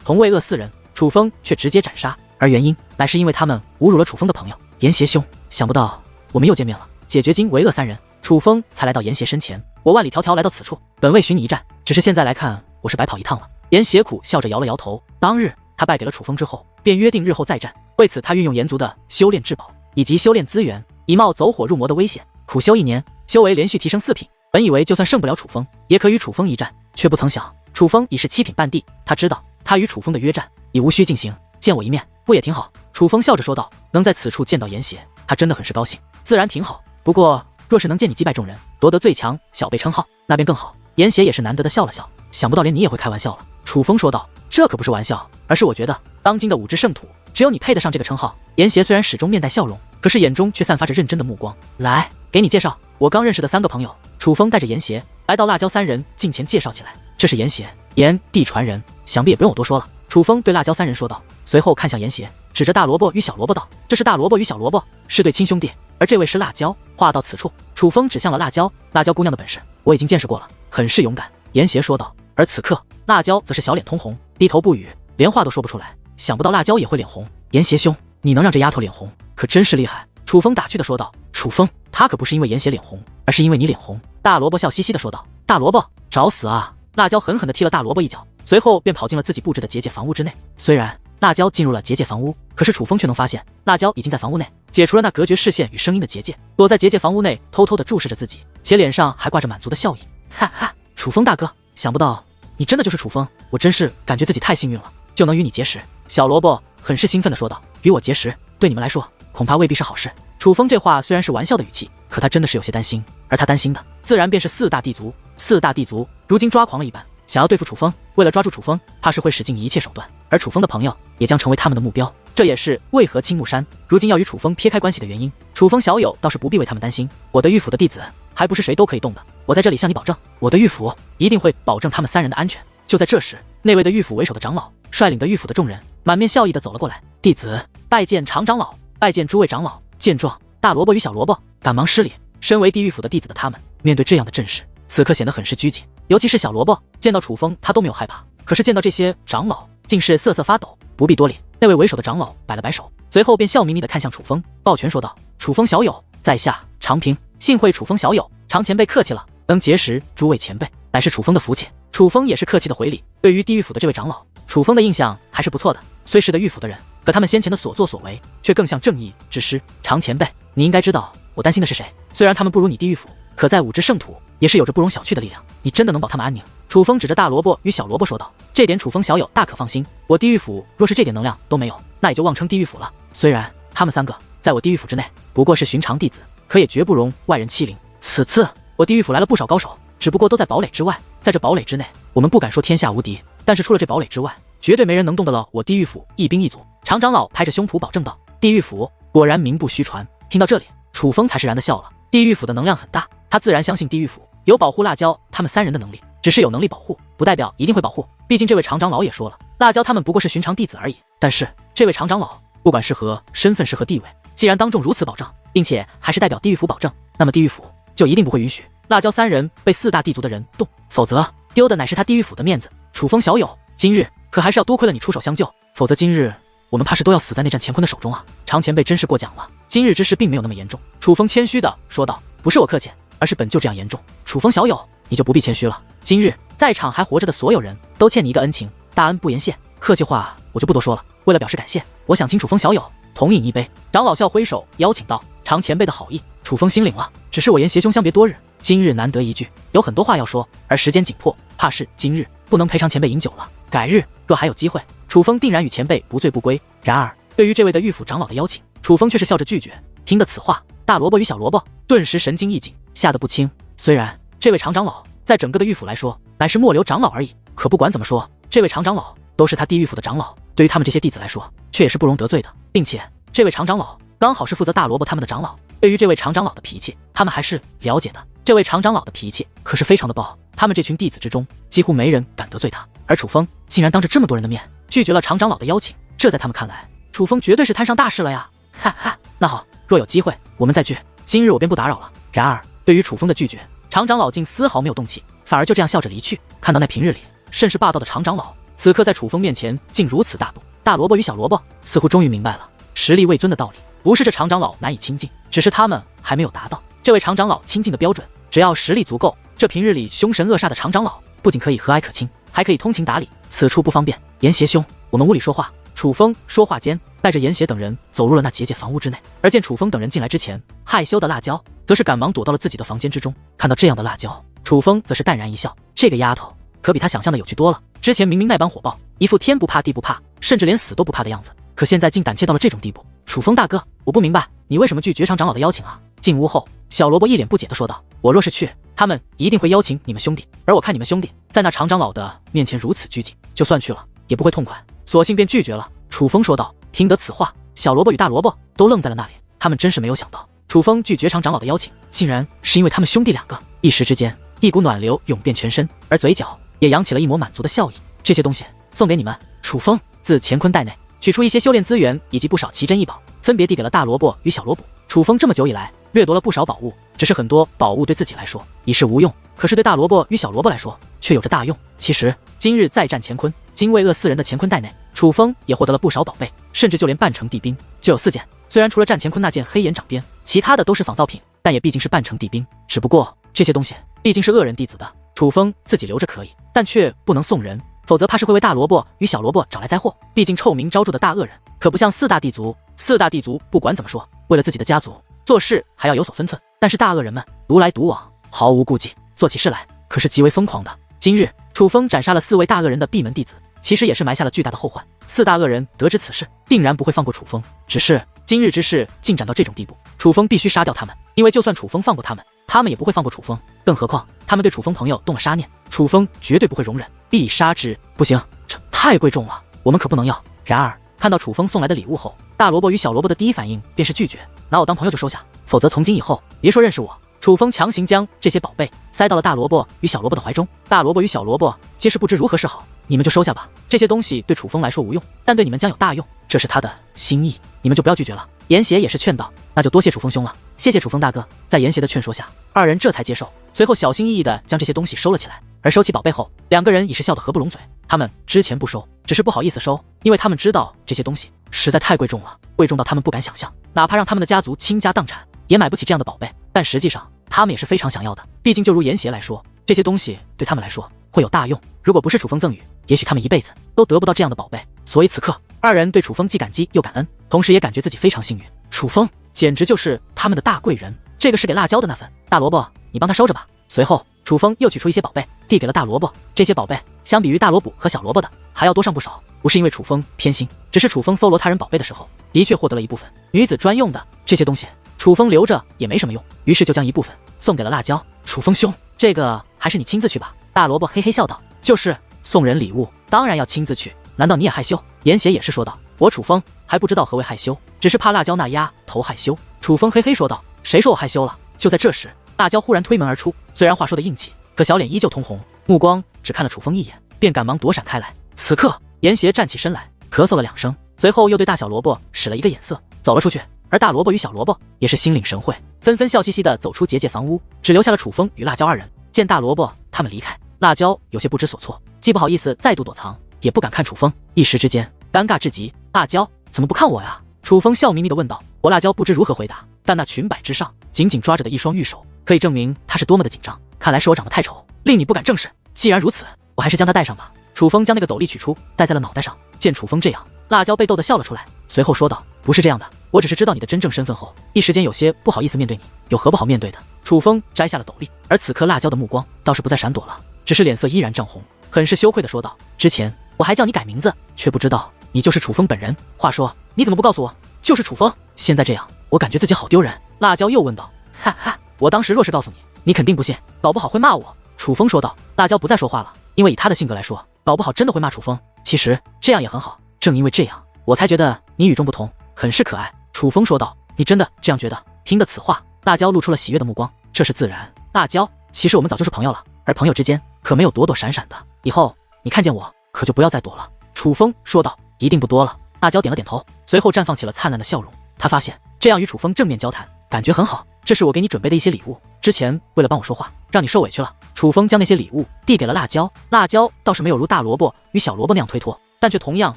Speaker 1: 同卫4人，楚风却直接斩杀，而原因乃是因为他们侮辱了楚风的朋友严邪兄。想不到我们又见面了，解决金卫3人，楚风才来到严邪身前。我万里迢迢来到此处，本为寻你一战，只是现在来看，我是白跑一趟了。严邪苦笑着摇了摇头。当日他败给了楚风之后，便约定日后再战。为此，他运用炎族的修炼至宝以及修炼资源，以冒走火入魔的危险，苦修1年，修为连续提升4品。本以为就算胜不了楚风，也可与楚风一战，却不曾想楚风已是7品半地。他知道他与楚风的约战已无需进行，见我一面不也挺好？楚风笑着说道。能在此处见到严邪，他真的很是高兴。自然挺好，不过若是能见你击败众人，夺得最强小辈称号，那便更好。严邪也是难得的笑了笑，想不到连你也会开玩笑了。楚风说道。这可不是玩笑，而是我觉得当今的5之圣土，只有你配得上这个称号。严邪虽然始终面带笑容，可是眼中却散发着认真的目光。来，给你介绍我刚认识的3个朋友。楚风带着严邪来到辣椒3人近前介绍起来。这是严邪，炎帝传人，想必也不用我多说了。楚风对辣椒3人说道，随后看向严邪，指着大萝卜与小萝卜道：这是大萝卜与小萝卜，是对亲兄弟，而这位是辣椒。话到此处，楚风指向了辣椒。辣椒姑娘的本事我已经见识过了，很是勇敢。严邪说道。而此刻辣椒则是小脸通红，低头不语，连话都说不出来。想不到辣椒也会脸红，严邪兄，你能让这丫头脸红，可真是厉害。楚风打趣的说道。楚风，他可不是因为严邪脸红，而是因为你脸红。大萝卜笑嘻嘻的说道。大萝卜找死啊！辣椒狠狠地踢了大萝卜一脚，随后便跑进了自己布置的结界房屋之内。虽然辣椒进入了结界房屋，可是楚风却能发现辣椒已经在房屋内解除了那隔绝视线与声音的结界，躲在结界房屋内偷偷地注视着自己，且脸上还挂着满足的笑意。哈哈，楚风大哥，想不到你真的就是楚风，我真是感觉自己太幸运了，就能与你结识。小萝卜很是兴奋地说道。与我结识，对你们来说恐怕未必是好事。楚风这话虽然是玩笑的语气，可他真的是有些担心，而他担心的自然便是4大地族。4大地族如今抓狂了一般，想要对付楚风，为了抓住楚风，怕是会使尽一切手段，而楚风的朋友也将成为他们的目标。这也是为何青木山如今要与楚风撇开关系的原因。楚风小友倒是不必为他们担心，我的玉府的弟子还不是谁都可以动的。我在这里向你保证，我的玉府一定会保证他们3人的安全。就在这时，那位的玉府为首的长老率领的玉府的众人满面笑意地走了过来。弟子拜见常长老，拜见诸位长老。见状，大萝卜与小萝卜赶忙施礼。身为地狱府的弟子的他们，面对这样的阵势，此刻显得很是拘谨。尤其是小萝卜，见到楚风他都没有害怕，可是见到这些长老，竟是瑟瑟发抖。不必多礼，那位为首的长老摆了摆手，随后便笑眯眯地看向楚风，抱拳说道：“楚风小友，在下常平，幸会楚风小友，常前辈客气了，能结识诸位前辈，乃是楚风的福气。”楚风也是客气的回礼。对于地狱府的这位长老，楚风的印象还是不错的。虽是的狱府的人，可他们先前的所作所为，却更像正义之师。常前辈，你应该知道我担心的是谁。虽然他们不如你地狱府，可在五之圣土也是有着不容小觑的力量。你真的能保他们安宁？楚风指着大萝卜与小萝卜说道：“这点楚风小友大可放心，我地狱府若是这点能量都没有，那也就妄称地狱府了。虽然他们3个在我地狱府之内不过是寻常弟子，可也绝不容外人欺凌。此次我地狱府来了不少高手，只不过都在堡垒之外。在这堡垒之内，我们不敢说天下无敌，但是出了这堡垒之外，绝对没人能动得了我地狱府一兵一卒。”常长老拍着胸脯保证道：“地狱府果然名不虚传。”听到这里，楚风才释然地笑了。地狱府的能量很大，他自然相信地狱府有保护辣椒他们3人的能力。只是有能力保护，不代表一定会保护。毕竟这位常长老也说了，辣椒他们不过是寻常弟子而已。但是这位常长老不管是何身份是何地位，既然当众如此保证，并且还是代表地狱府保证，那么地狱府就一定不会允许辣椒3人被4大地族的人动，否则丢的乃是他地狱府的面子。楚风小友，今日可还是要多亏了你出手相救，否则今日我们怕是都要死在那战乾坤的手中啊！常前辈真是过奖了，今日之事并没有那么严重。楚风谦虚地说道：“不是我客气，而是本就这样严重。楚风小友，你就不必谦虚了。今日在场还活着的所有人都欠你一个恩情，大恩不言谢，客气话我就不多说了。为了表示感谢，我想请楚风小友同饮一杯。”长老笑挥手邀请道：“常前辈的好意，楚风心领了。只是我言携兄相别多日，今日难得一聚，有很多话要说，而时间紧迫，怕是今日不能陪常前辈饮酒了。改日若还有机会，楚风定然与前辈不醉不归。”然而对于这位的狱府长老的邀请，楚风却是笑着拒绝。听得此话，大萝卜与小萝卜顿时神经一紧，吓得不轻。虽然这位常长老在整个的狱府来说乃是末流长老而已，可不管怎么说，这位常长老都是他地狱府的长老，对于他们这些弟子来说，却也是不容得罪的。并且这位常长老刚好是负责大萝卜他们的长老，对于这位常长老的脾气，他们还是了解的。这位常长老的脾气可是非常的暴，他们这群弟子之中几乎没人敢得罪他，而楚风竟然当着这么多人的面拒绝了常长老的邀请，这在他们看来，楚风绝对是摊上大事了呀！哈哈，那好，若有机会我们再聚，今日我便不打扰了。然而对于楚风的拒绝，常长老竟丝毫没有动气，反而就这样笑着离去。看到那平日里甚是霸道的常长老，此刻在楚风面前竟如此大度，大萝卜与小萝卜似乎终于明白了实力未尊的道理。不是这常长老难以亲近，只是他们还没有达到这位常长老亲近的标准。只要实力足够，这平日里凶神恶煞的常长老不仅可以和蔼可亲，还可以通情达理。此处不方便，严邪兄，我们屋里说话。楚风说话间，带着严邪等人走入了那结界房屋之内。而见楚风等人进来之前，害羞的辣椒则是赶忙躲到了自己的房间之中。看到这样的辣椒，楚风则是淡然一笑，这个丫头可比他想象的有趣多了。之前明明那般火爆，一副天不怕地不怕，甚至连死都不怕的样子，可现在竟胆怯到了这种地步。楚风大哥，我不明白你为什么拒绝常长老的邀请啊？进屋后，小萝卜一脸不解地说道：“我若是去，他们一定会邀请你们兄弟，而我看你们兄弟在那常长老的面前如此拘谨，就算去了也不会痛快，索性便拒绝了。”楚风说道。听得此话，小萝卜与大萝卜都愣在了那里，他们真是没有想到，楚风拒绝常长老的邀请，竟然是因为他们兄弟2个。一时之间，一股暖流涌遍全身，而嘴角也扬起了一抹满足的笑意。这些东西送给你们。楚风自乾坤袋内取出一些修炼资源以及不少奇珍异宝，分别递给了大萝卜与小萝卜。楚风这么久以来掠夺了不少宝物，只是很多宝物对自己来说已是无用，可是对大萝卜与小萝卜来说却有着大用。其实今日再战乾坤，精卫恶4人的乾坤袋内，楚风也获得了不少宝贝，甚至就连半成地兵就有4件。虽然除了战乾坤那件黑岩掌鞭，其他的都是仿造品，但也毕竟是半成地兵。只不过这些东西毕竟是恶人弟子的，楚风自己留着可以，但却不能送人，否则怕是会为大萝卜与小萝卜找来灾祸。毕竟臭名昭著的大恶人可不像4大地族，4大地族不管怎么说，为了自己的家族做事还要有所分寸，但是大恶人们独来独往，毫无顾忌，做起事来可是极为疯狂的。今日楚风斩杀了4位大恶人的闭门弟子，其实也是埋下了巨大的后患。4大恶人得知此事，定然不会放过楚风，只是今日之事进展到这种地步，楚风必须杀掉他们，因为就算楚风放过他们，他们也不会放过楚风，更何况他们对楚风朋友动了杀念，楚风绝对不会容忍，必杀之。不行，这太贵重了，我们可不能要。然而看到楚风送来的礼物后，大萝卜与小萝卜的第一反应便是拒绝，拿我当朋友就收下，否则从今以后别说认识我。楚风强行将这些宝贝塞到了大萝卜与小萝卜的怀中，大萝卜与小萝卜皆是不知如何是好。你们就收下吧，这些东西对楚风来说无用，但对你们将有大用，这是他的心意，你们就不要拒绝了。严邪也是劝道，那就多谢楚风兄了，谢谢楚风大哥。在严邪的劝说下，二人这才接受，随后小心翼翼地将这些东西收了起来。而收起宝贝后，两个人已是笑得合不拢嘴。他们之前不收，只是不好意思收，因为他们知道这些东西实在太贵重了，贵重到他们不敢想象，哪怕让他们的家族倾家荡产，也买不起这样的宝贝。但实际上，他们也是非常想要的，毕竟就如严邪来说，这些东西对他们来说会有大用。如果不是楚风赠予，也许他们一辈子都得不到这样的宝贝。所以此刻，二人对楚风既感激又感恩，同时也感觉自己非常幸运。楚风简直就是他们的大贵人。这个是给辣椒的那份，大萝卜，你帮他收着吧。随后，楚风又取出一些宝贝，递给了大萝卜。这些宝贝相比于大萝卜和小萝卜的，还要多上不少。不是因为楚风偏心，只是楚风搜罗他人宝贝的时候，的确获得了一部分女子专用的这些东西，楚风留着也没什么用，于是就将一部分送给了辣椒。楚风兄，这个还是你亲自去吧。大萝卜嘿嘿笑道，就是送人礼物，当然要亲自去，难道你也害羞？严邪也是说道，我楚风还不知道何为害羞，只是怕辣椒那丫头害羞。楚风嘿嘿说道，谁说我害羞了？就在这时，辣椒忽然推门而出，虽然话说的硬气，可小脸依旧通红，目光只看了楚风一眼，便赶忙躲闪开来。此刻，严邪站起身来，咳嗽了2声，随后又对大小萝卜使了一个眼色，走了出去。而大萝卜与小萝卜也是心领神会，纷纷笑嘻嘻地走出结界房屋，只留下了楚风与辣椒二人。见大萝卜他们离开，辣椒有些不知所措，既不好意思再度躲藏，也不敢看楚风，一时之间尴尬至极。辣椒怎么不看我呀？楚风笑眯眯地问道。我辣椒不知如何回答，但那裙摆之上紧紧抓着的一双玉手，可以证明他是多么的紧张。看来是我长得太丑，令你不敢正视。既然如此，我还是将它戴上吧。楚风将那个斗笠取出，戴在了脑袋上。见楚风这样，辣椒被逗得笑了出来，随后说道，不是这样的，我只是知道你的真正身份后，一时间有些不好意思面对你，有何不好面对的？楚风摘下了斗笠，而此刻辣椒的目光倒是不再闪躲了，只是脸色依然涨红，很是羞愧地说道，之前我还叫你改名字，却不知道你就是楚风本人。话说你怎么不告诉我就是楚风？现在这样，我感觉自己好丢人。辣椒又问道，哈哈，我当时若是告诉你，你肯定不信，搞不好会骂我。楚风说道。辣椒不再说话了，因为以他的性格来说，搞不好真的会骂楚风。其实这样也很好，正因为这样，我才觉得你与众不同，很是可爱。楚风说道。你真的这样觉得？听得此话，辣椒露出了喜悦的目光。这是自然，辣椒，其实我们早就是朋友了，而朋友之间可没有躲躲闪闪的，以后你看见我可就不要再躲了。楚风说道。一定不多了。辣椒点了点头，随后绽放起了灿烂的笑容。他发现这样与楚风正面交谈感觉很好，这是我给你准备的一些礼物，之前为了帮我说话，让你受委屈了。楚风将那些礼物递给了辣椒，辣椒倒是没有如大萝卜与小萝卜那样推脱，但却同样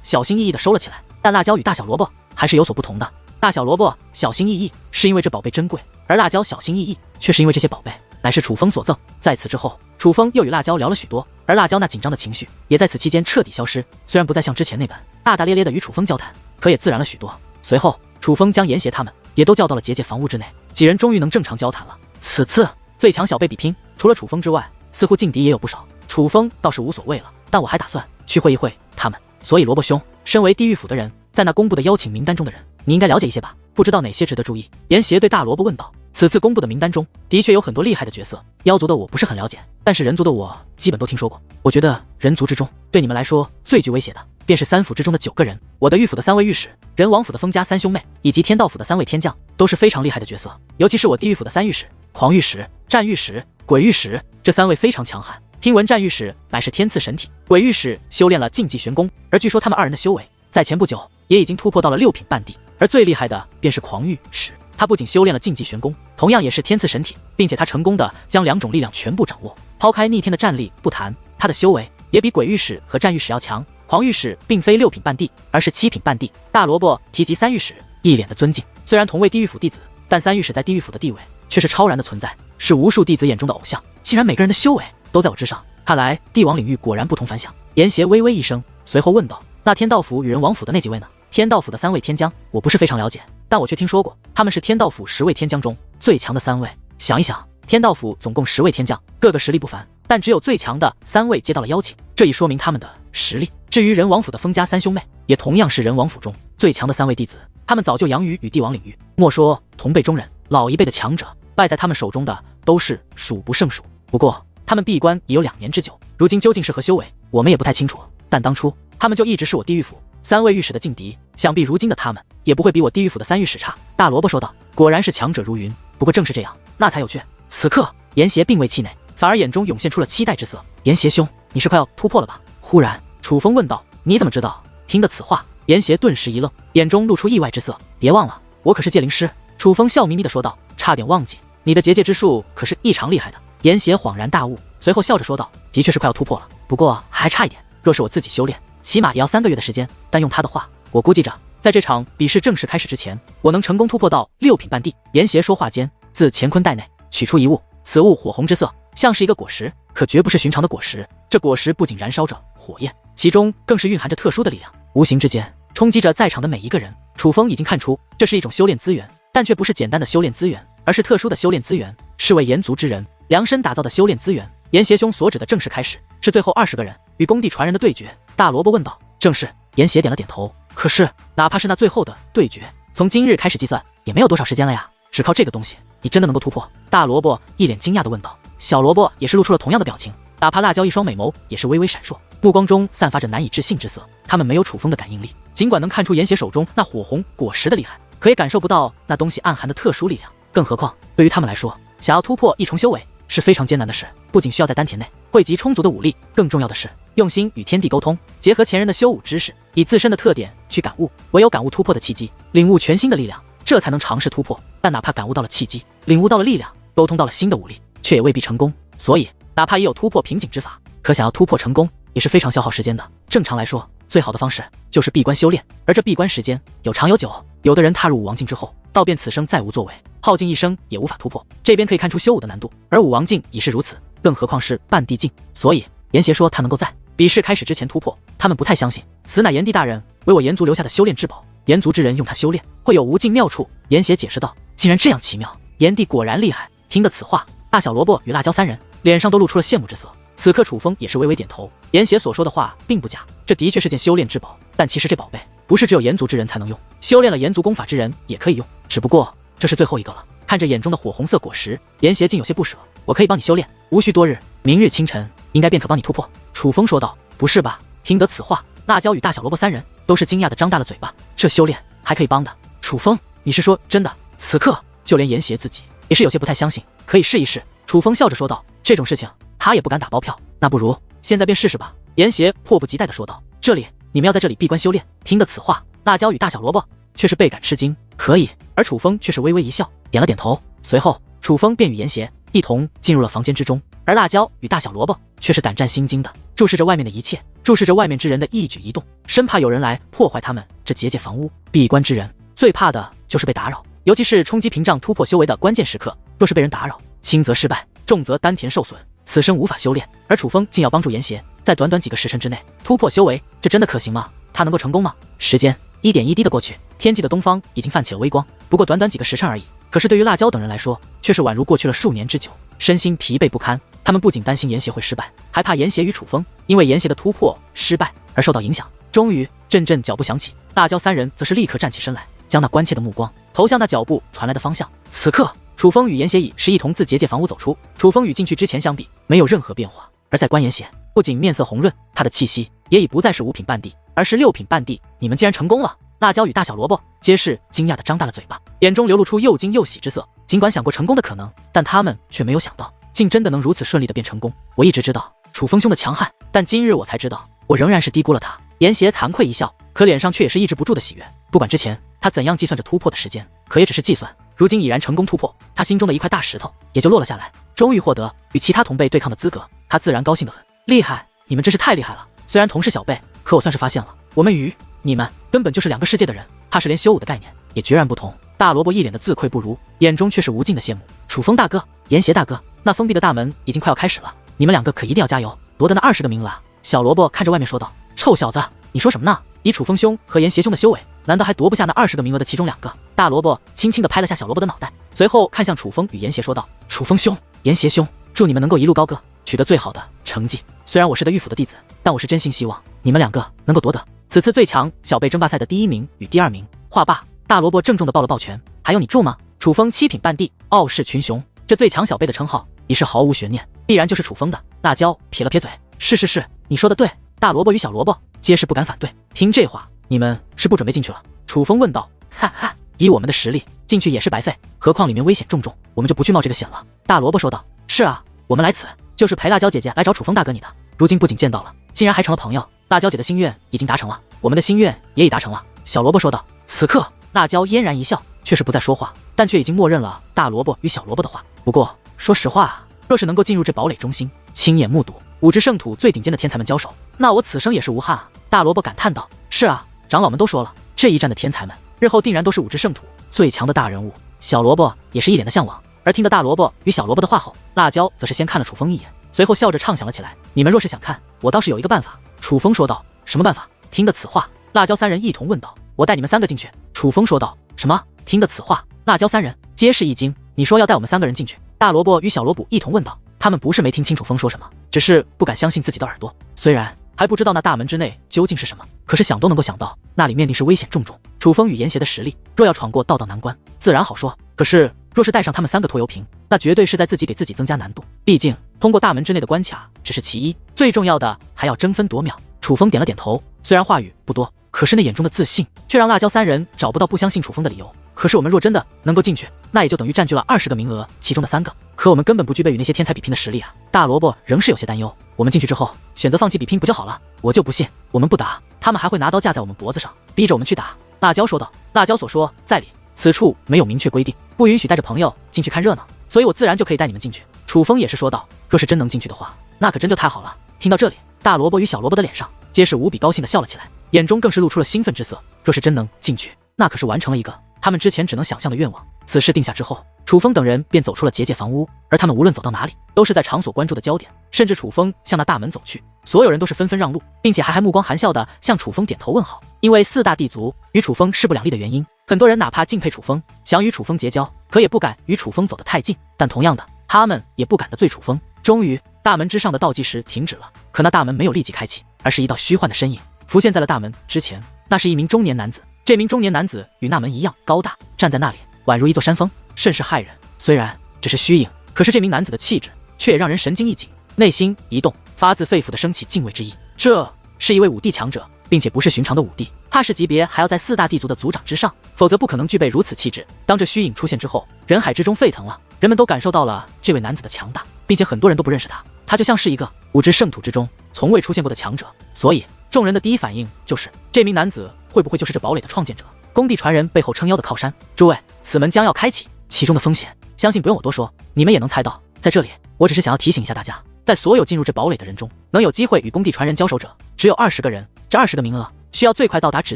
Speaker 1: 小心翼翼地收了起来。但辣椒与大小萝卜还是有所不同的，大小萝卜小心翼翼是因为这宝贝珍贵，而辣椒小心翼翼却是因为这些宝贝乃是楚风所赠。在此之后，楚风又与辣椒聊了许多，而辣椒那紧张的情绪也在此期间彻底消失，虽然不再像之前那般大大咧咧地与楚风交谈，可也自然了许多。随后楚风将严邪他们也都叫到了结界房屋之内，几人终于能正常交谈了。此次最强小辈比拼，除了楚风之外，似乎劲敌也有不少。楚风倒是无所谓了，但我还打算去会一会他们。所以萝卜兄，身为地狱府的人，在那公布的邀请名单中的人，你应该了解一些吧？不知道哪些值得注意？严邪对大萝卜问道。此次公布的名单中，的确有很多厉害的角色，妖族的我不是很了解，但是人族的我基本都听说过。我觉得人族之中，对你们来说最具威胁的，便是3府之中的9个人。我的狱府的3位御史，人王府的封家3兄妹，以及天道府的3位天将，都是非常厉害的角色。尤其是我地狱府的3御史，狂御史、战御史、鬼御史，这3位非常强悍。听闻战御史乃是天赐神体，鬼御史修炼了禁忌玄功，而据说他们2人的修为，在前不久也已经突破到了6品半地。而最厉害的便是狂御史，他不仅修炼了禁忌玄功，同样也是天赐神体，并且他成功的将2种力量全部掌握。抛开逆天的战力不谈，他的修为也比鬼御史和战御史要强。狂御史并非6品半地，而是7品半地。大萝卜提及3御史，一脸的尊敬。虽然同为地狱府弟子，但3御史在地狱府的地位却是超然的存在，是无数弟子眼中的偶像。既然每个人的修为都在我之上，看来帝王领域果然不同凡响。严邪微微一声，随后问道，那天道府与人王府的那几位呢？天道府的3位天将我不是非常了解，但我却听说过他们是天道府10位天将中最强的3位。想一想，天道府总共10位天将，个个实力不凡，但只有最强的3位接到了邀请，这已说明他们的实力。至于人王府的封家3兄妹，也同样是人王府中最强的3位弟子，他们早就扬于与帝王领域，莫说同辈中人，老一辈的强者败在他们手中的都是数不胜数。不过他们闭关已有2年之久，如今究竟是何修为，我们也不太清楚。但当初他们就一直是我地狱府3位御史的劲敌，想必如今的他们也不会比我地狱府的3御史差。大萝卜说道：“果然是强者如云，不过正是这样，那才有趣。”此刻，严邪并未气馁，反而眼中涌现出了期待之色。严邪兄，你是快要突破了吧？忽然，楚风问道：“你怎么知道？”听得此话，严邪顿时一愣，眼中露出意外之色。别忘了，我可是界灵师。楚风笑眯眯地说道：“差点忘记，你的结界之术可是异常厉害的。”严邪恍然大悟，随后笑着说道：“的确是快要突破了，不过还差一点。若是我自己修炼，起码也要3个月的时间。但用他的话，我估计着，在这场比试正式开始之前，我能成功突破到6品半地。”严邪说话间，自乾坤袋内取出一物，此物火红之色，像是一个果实，可绝不是寻常的果实。这果实不仅燃烧着火焰，其中更是蕴含着特殊的力量，无形之间冲击着在场的每一个人。楚风已经看出这是一种修炼资源，但却不是简单的修炼资源，而是特殊的修炼资源，是为炎族之人量身打造的修炼资源。严邪兄所指的正式开始，是最后20个人与工地传人的对决。大萝卜问道：“正是。”严邪点了点头。可是，哪怕是那最后的对决，从今日开始计算，也没有多少时间了呀。只靠这个东西，你真的能够突破？大萝卜一脸惊讶地问道。小萝卜也是露出了同样的表情，哪怕辣椒一双美眸也是微微闪烁，目光中散发着难以置信之色。他们没有楚风的感应力，尽管能看出严邪手中那火红果实的厉害，可也感受不到那东西暗含的特殊力量。更何况，对于他们来说，想要突破一重修为是非常艰难的事，不仅需要在丹田内汇集充足的武力，更重要的是用心与天地沟通，结合前人的修武知识，以自身的特点去感悟，唯有感悟突破的契机，领悟全新的力量，这才能尝试突破。但哪怕感悟到了契机，领悟到了力量，沟通到了新的武力，却也未必成功。所以，哪怕也有突破瓶颈之法，可想要突破成功，也是非常消耗时间的。正常来说，最好的方式就是闭关修炼，而这闭关时间有长有久。有的人踏入武王境之后，道遍此生再无作为，耗尽一生也无法突破。这边可以看出修武的难度，而武王境已是如此，更何况是半地境。所以，严邪说他能够在比试开始之前突破，他们不太相信。此乃炎帝大人为我炎族留下的修炼至宝，炎族之人用它修炼，会有无尽妙处。严邪解释道：“竟然这样奇妙，炎帝果然厉害。”听得此话，大小萝卜与辣椒3人脸上都露出了羡慕之色。此刻楚风也是微微点头，严邪所说的话并不假，这的确是件修炼至宝。但其实这宝贝不是只有炎族之人才能用，修炼了炎族功法之人也可以用，只不过这是最后一个了。看着眼中的火红色果实，严邪竟有些不舍。我可以帮你修炼，无需多日，明日清晨应该便可帮你突破。楚风说道。不是吧？听得此话，辣椒与大小萝卜3人都是惊讶的张大了嘴巴。这修炼还可以帮的？楚风，你是说真的？此刻就连严邪自己也是有些不太相信。可以试一试。楚风笑着说道。这种事情他也不敢打包票，那不如现在便试试吧。严邪迫不及待地说道。这里，你们要在这里闭关修炼？听得此话，辣椒与大小萝卜却是倍感吃惊。可以。而楚风却是微微一笑，点了点头。随后，楚风便与严邪一同进入了房间之中，而辣椒与大小萝卜却是胆战心惊的注视着外面的一切，注视着外面之人的一举一动，生怕有人来破坏他们这结界房屋。闭关之人最怕的就是被打扰，尤其是冲击屏障突破修为的关键时刻，若是被人打扰，轻则失败，重则丹田受损，此生无法修炼。而楚风竟要帮助严邪在短短几个时辰之内突破修为，这真的可行吗？他能够成功吗？时间一点一滴的过去，天际的东方已经泛起了微光，不过短短几个时辰而已。可是对于辣椒等人来说，却是宛如过去了数年之久，身心疲惫不堪。他们不仅担心严邪会失败，还怕严邪与楚风因为严邪的突破失败而受到影响。终于，阵阵脚步响起，辣椒3人则是立刻站起身来，将那关切的目光投向那脚步传来的方向。此刻，楚风与严邪已是一同自结界房屋走出。楚风与进去之前相比，没有任何变化，而在关严邪不仅面色红润，他的气息也已不再是5品半地，而是6品半地。你们竟然成功了！辣椒与大小萝卜皆是惊讶地张大了嘴巴，眼中流露出又惊又喜之色。尽管想过成功的可能，但他们却没有想到，竟真的能如此顺利地变成功。我一直知道楚风兄的强悍，但今日我才知道，我仍然是低估了他。严邪惭愧一笑，可脸上却也是抑制不住的喜悦。不管之前他怎样计算着突破的时间，可也只是计算，如今已然成功突破，他心中的一块大石头也就落了下来，终于获得与其他同辈对抗的资格，他自然高兴得很。厉害，你们真是太厉害了！虽然同是小辈，可我算是发现了，我们与你们根本就是2个世界的人，怕是连修武的概念也决然不同。大萝卜一脸的自愧不如，眼中却是无尽的羡慕。楚风大哥，严邪大哥，那封闭的大门已经快要开始了，你们2个可一定要加油，夺得那20个名额啊！小萝卜看着外面说道。臭小子，你说什么呢？以楚风兄和严邪兄的修为，难道还夺不下那20个名额的其中2个？大萝卜轻轻地拍了下小萝卜的脑袋，随后看向楚风与严邪说道。楚风兄，严邪兄，祝你们能够一路高歌，取得最好的成绩。虽然我是地狱府的弟子，但我是真心希望你们2个能够夺得此次最强小辈争霸赛的第1名与第2名。话罢，大萝卜郑重地抱了抱拳。还用你祝吗？楚风7品半地，傲视群雄，这最强小辈的称号已是毫无悬念，必然就是楚风的。辣椒撇了撇嘴，是，你说的对。大萝卜与小萝卜皆是不敢反对。听这话，你们是不准备进去了？楚风问道。哈哈，以我们的实力，进去也是白费，何况里面危险重重，我们就不去冒这个险了。大萝卜说道。是啊，我们来此就是陪辣椒姐姐来找楚风大哥你的，如今不仅见到了，竟然还成了朋友。辣椒姐的心愿已经达成了，我们的心愿也已达成了。小萝卜说道。此刻，辣椒嫣然一笑，却是不再说话，但却已经默认了大萝卜与小萝卜的话。不过，说实话啊，若是能够进入这堡垒中心，亲眼目睹5只圣土最顶尖的天才们交手，那我此生也是无憾啊。大萝卜感叹道。是啊，长老们都说了，这一战的天才们，日后定然都是5只圣土最强的大人物。小萝卜也是一脸的向往。而听得大萝卜与小萝卜的话后，辣椒则是先看了楚风一眼，随后笑着畅想了起来。你们若是想看，我倒是有一个办法。楚风说道。什么办法？听得此话，辣椒3人一同问道。我带你们3个进去。楚风说道。什么？听得此话，辣椒3人皆是一惊。你说要带我们3个人进去？大萝卜与小萝卜一同问道。他们不是没听清楚风说什么，只是不敢相信自己的耳朵。虽然还不知道那大门之内究竟是什么，可是想都能够想到，那里面定是危险重重。楚风与严邪的实力，若要闯过道道难关，自然好说。可是若是带上他们3个拖油瓶，那绝对是在自己给自己增加难度。毕竟通过大门之内的关卡只是其一，最重要的还要争分夺秒。楚风点了点头，虽然话语不多，可是那眼中的自信却让辣椒3人找不到不相信楚风的理由。可是我们若真的能够进去，那也就等于占据了20个名额，其中的3个。可我们根本不具备与那些天才比拼的实力啊！大萝卜仍是有些担忧。我们进去之后，选择放弃比拼不就好了？我就不信，我们不打，他们还会拿刀架在我们脖子上，逼着我们去打。辣椒说道。辣椒所说在理，此处没有明确规定，不允许带着朋友进去看热闹，所以我自然就可以带你们进去。楚风也是说道。若是真能进去的话，那可真就太好了。听到这里，大萝卜与小萝卜的脸上皆是无比高兴的笑了起来，眼中更是露出了兴奋之色。若是真能进去，那可是完成了一个他们之前只能想象的愿望。此事定下之后，楚风等人便走出了结界房屋，而他们无论走到哪里，都是在场所关注的焦点。甚至楚风向那大门走去，所有人都是纷纷让路，并且还目光含笑的向楚风点头问好。因为4大地族与楚风势不两立的原因，很多人哪怕敬佩楚风，想与楚风结交，可也不敢与楚风走得太近。但同样的，他们也不敢得罪楚风。终于，大门之上的倒计时停止了，可那大门没有立即开启，而是一道虚幻的身影浮现在了大门之前。那是一名中年男子，这名中年男子与那门一样高大，站在那里宛如一座山峰，甚是骇人。虽然只是虚影，可是这名男子的气质却也让人神经一紧，内心一动，发自肺腑的升起敬畏之意。这是一位5帝强者，并且不是寻常的5帝，他是级别还要在4大地族的族长之上，否则不可能具备如此气质。当这虚影出现之后，人海之中沸腾了，人们都感受到了这位男子的强大，并且很多人都不认识他，他就像是一个5只圣土之中从未出现过的强者。所以众人的第一反应就是，这名男子会不会就是这堡垒的创建者，工地传人背后撑腰的靠山？诸位，此门将要开启，其中的风险相信不用我多说，你们也能猜到。在这里，我只是想要提醒一下大家，在所有进入这堡垒的人中，能有机会与工地传人交手者只有20个人，这20个名额需要最快到达指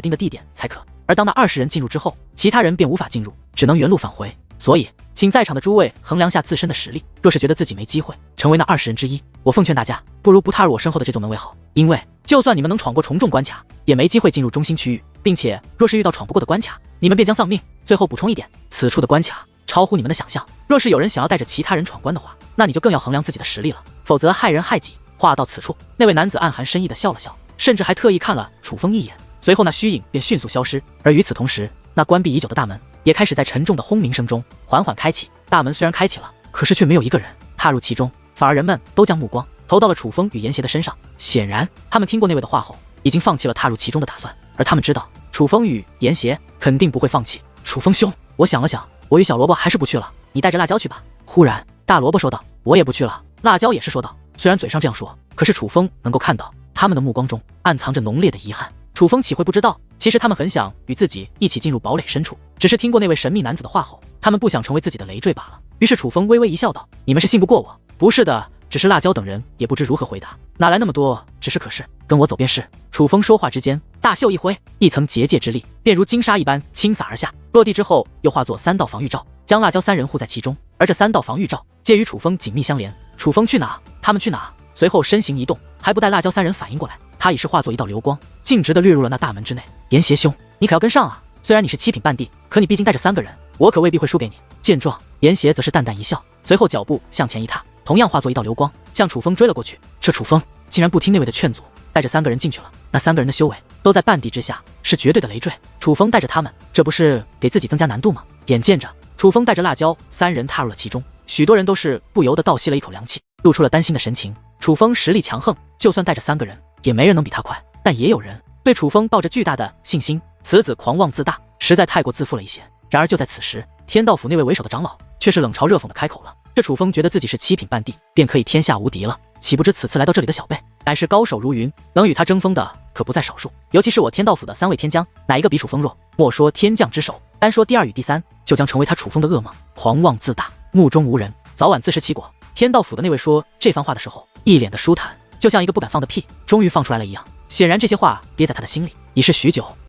Speaker 1: 定的地点才可。而当那20人进入之后，其他人便无法进入，只能原路返回。所以请在场的诸位衡量下自身的实力，若是觉得自己没机会成为那20人之一，我奉劝大家不如不踏入我身后的这座门为好。因为就算你们能闯过重重关卡，也没机会进入中心区域，并且若是遇到闯不过的关卡，你们便将丧命。最后补充一点，此处的关卡超乎你们的想象，若是有人想要带着其他人闯关的话，那你就更要衡量自己的实力了，否则害人害己。话到此处，那位男子暗含深意的笑了笑，甚至还特意看了楚风一眼，随后那虚影便迅速消失。而与此同时，那关闭已久的大门也开始在沉重的轰鸣声中缓缓开启。大门虽然开启了，可是却没有一个人踏入其中，反而人们都将目光投到了楚风与严邪的身上。显然他们听过那位的话后，已经放弃了踏入其中的打算，而他们知道楚风与严邪肯定不会放弃。楚风兄，我想了想，我与小萝卜还是不去了，你带着辣椒去吧。忽然大萝卜说道。我也不去了。辣椒也是说道。虽然嘴上这样说，可是楚风能够看到他们的目光中暗藏着浓烈的遗憾。楚风岂会不知道，其实他们很想与自己一起进入堡垒深处，只是听过那位神秘男子的话后，他们不想成为自己的累赘罢了。于是楚风微微一笑道，你们是信不过我？不是的，只是辣椒等人也不知如何回答，哪来那么多只是可是，跟我走便是。楚风说话之间，大袖一挥，一层结界之力便如金沙一般倾洒而下，落地之后又化作3道防御罩，将辣椒3人护在其中。而这3道防御罩皆与楚风紧密相连，楚风去哪，他们去哪。随后身形一动，还不待辣椒3人反应过来，他已是化作一道流光，径直的掠入了那大门之内。严邪兄，你可要跟上啊！虽然你是7品半地，可你毕竟带着3个人，我可未必会输给你。见状，严邪则是淡淡一笑，随后脚步向前一踏，同样化作一道流光，向楚风追了过去。这楚风竟然不听那位的劝阻，带着3个人进去了。那3个人的修为都在半地之下，是绝对的累赘。楚风带着他们，这不是给自己增加难度吗？眼见着楚风带着辣椒3人踏入了其中，许多人都是不由得倒吸了一口凉气，露出了担心的神情。楚风实力强横，就算带着3个人，也没人能比他快。但也有人对楚风抱着巨大的信心，此子狂妄自大，实在太过自负了一些。然而就在此时，天道府那位为首的长老却是冷嘲热讽的开口了。这楚风觉得自己是七品半地，便可以天下无敌了，岂不知此次来到这里的小辈乃是高手如云，能与他争锋的可不在少数。尤其是我天道府的3位天将，哪一个比楚风弱？莫说天将之首，单说第2与第3，就将成为他楚风的噩梦。狂妄自大，目中无人，早晚自食其果。天道府的那位说这番话的时候，一脸的舒坦，就像一个不敢放的屁终于放出来了一样。显然这些话憋在他的心里已是许久。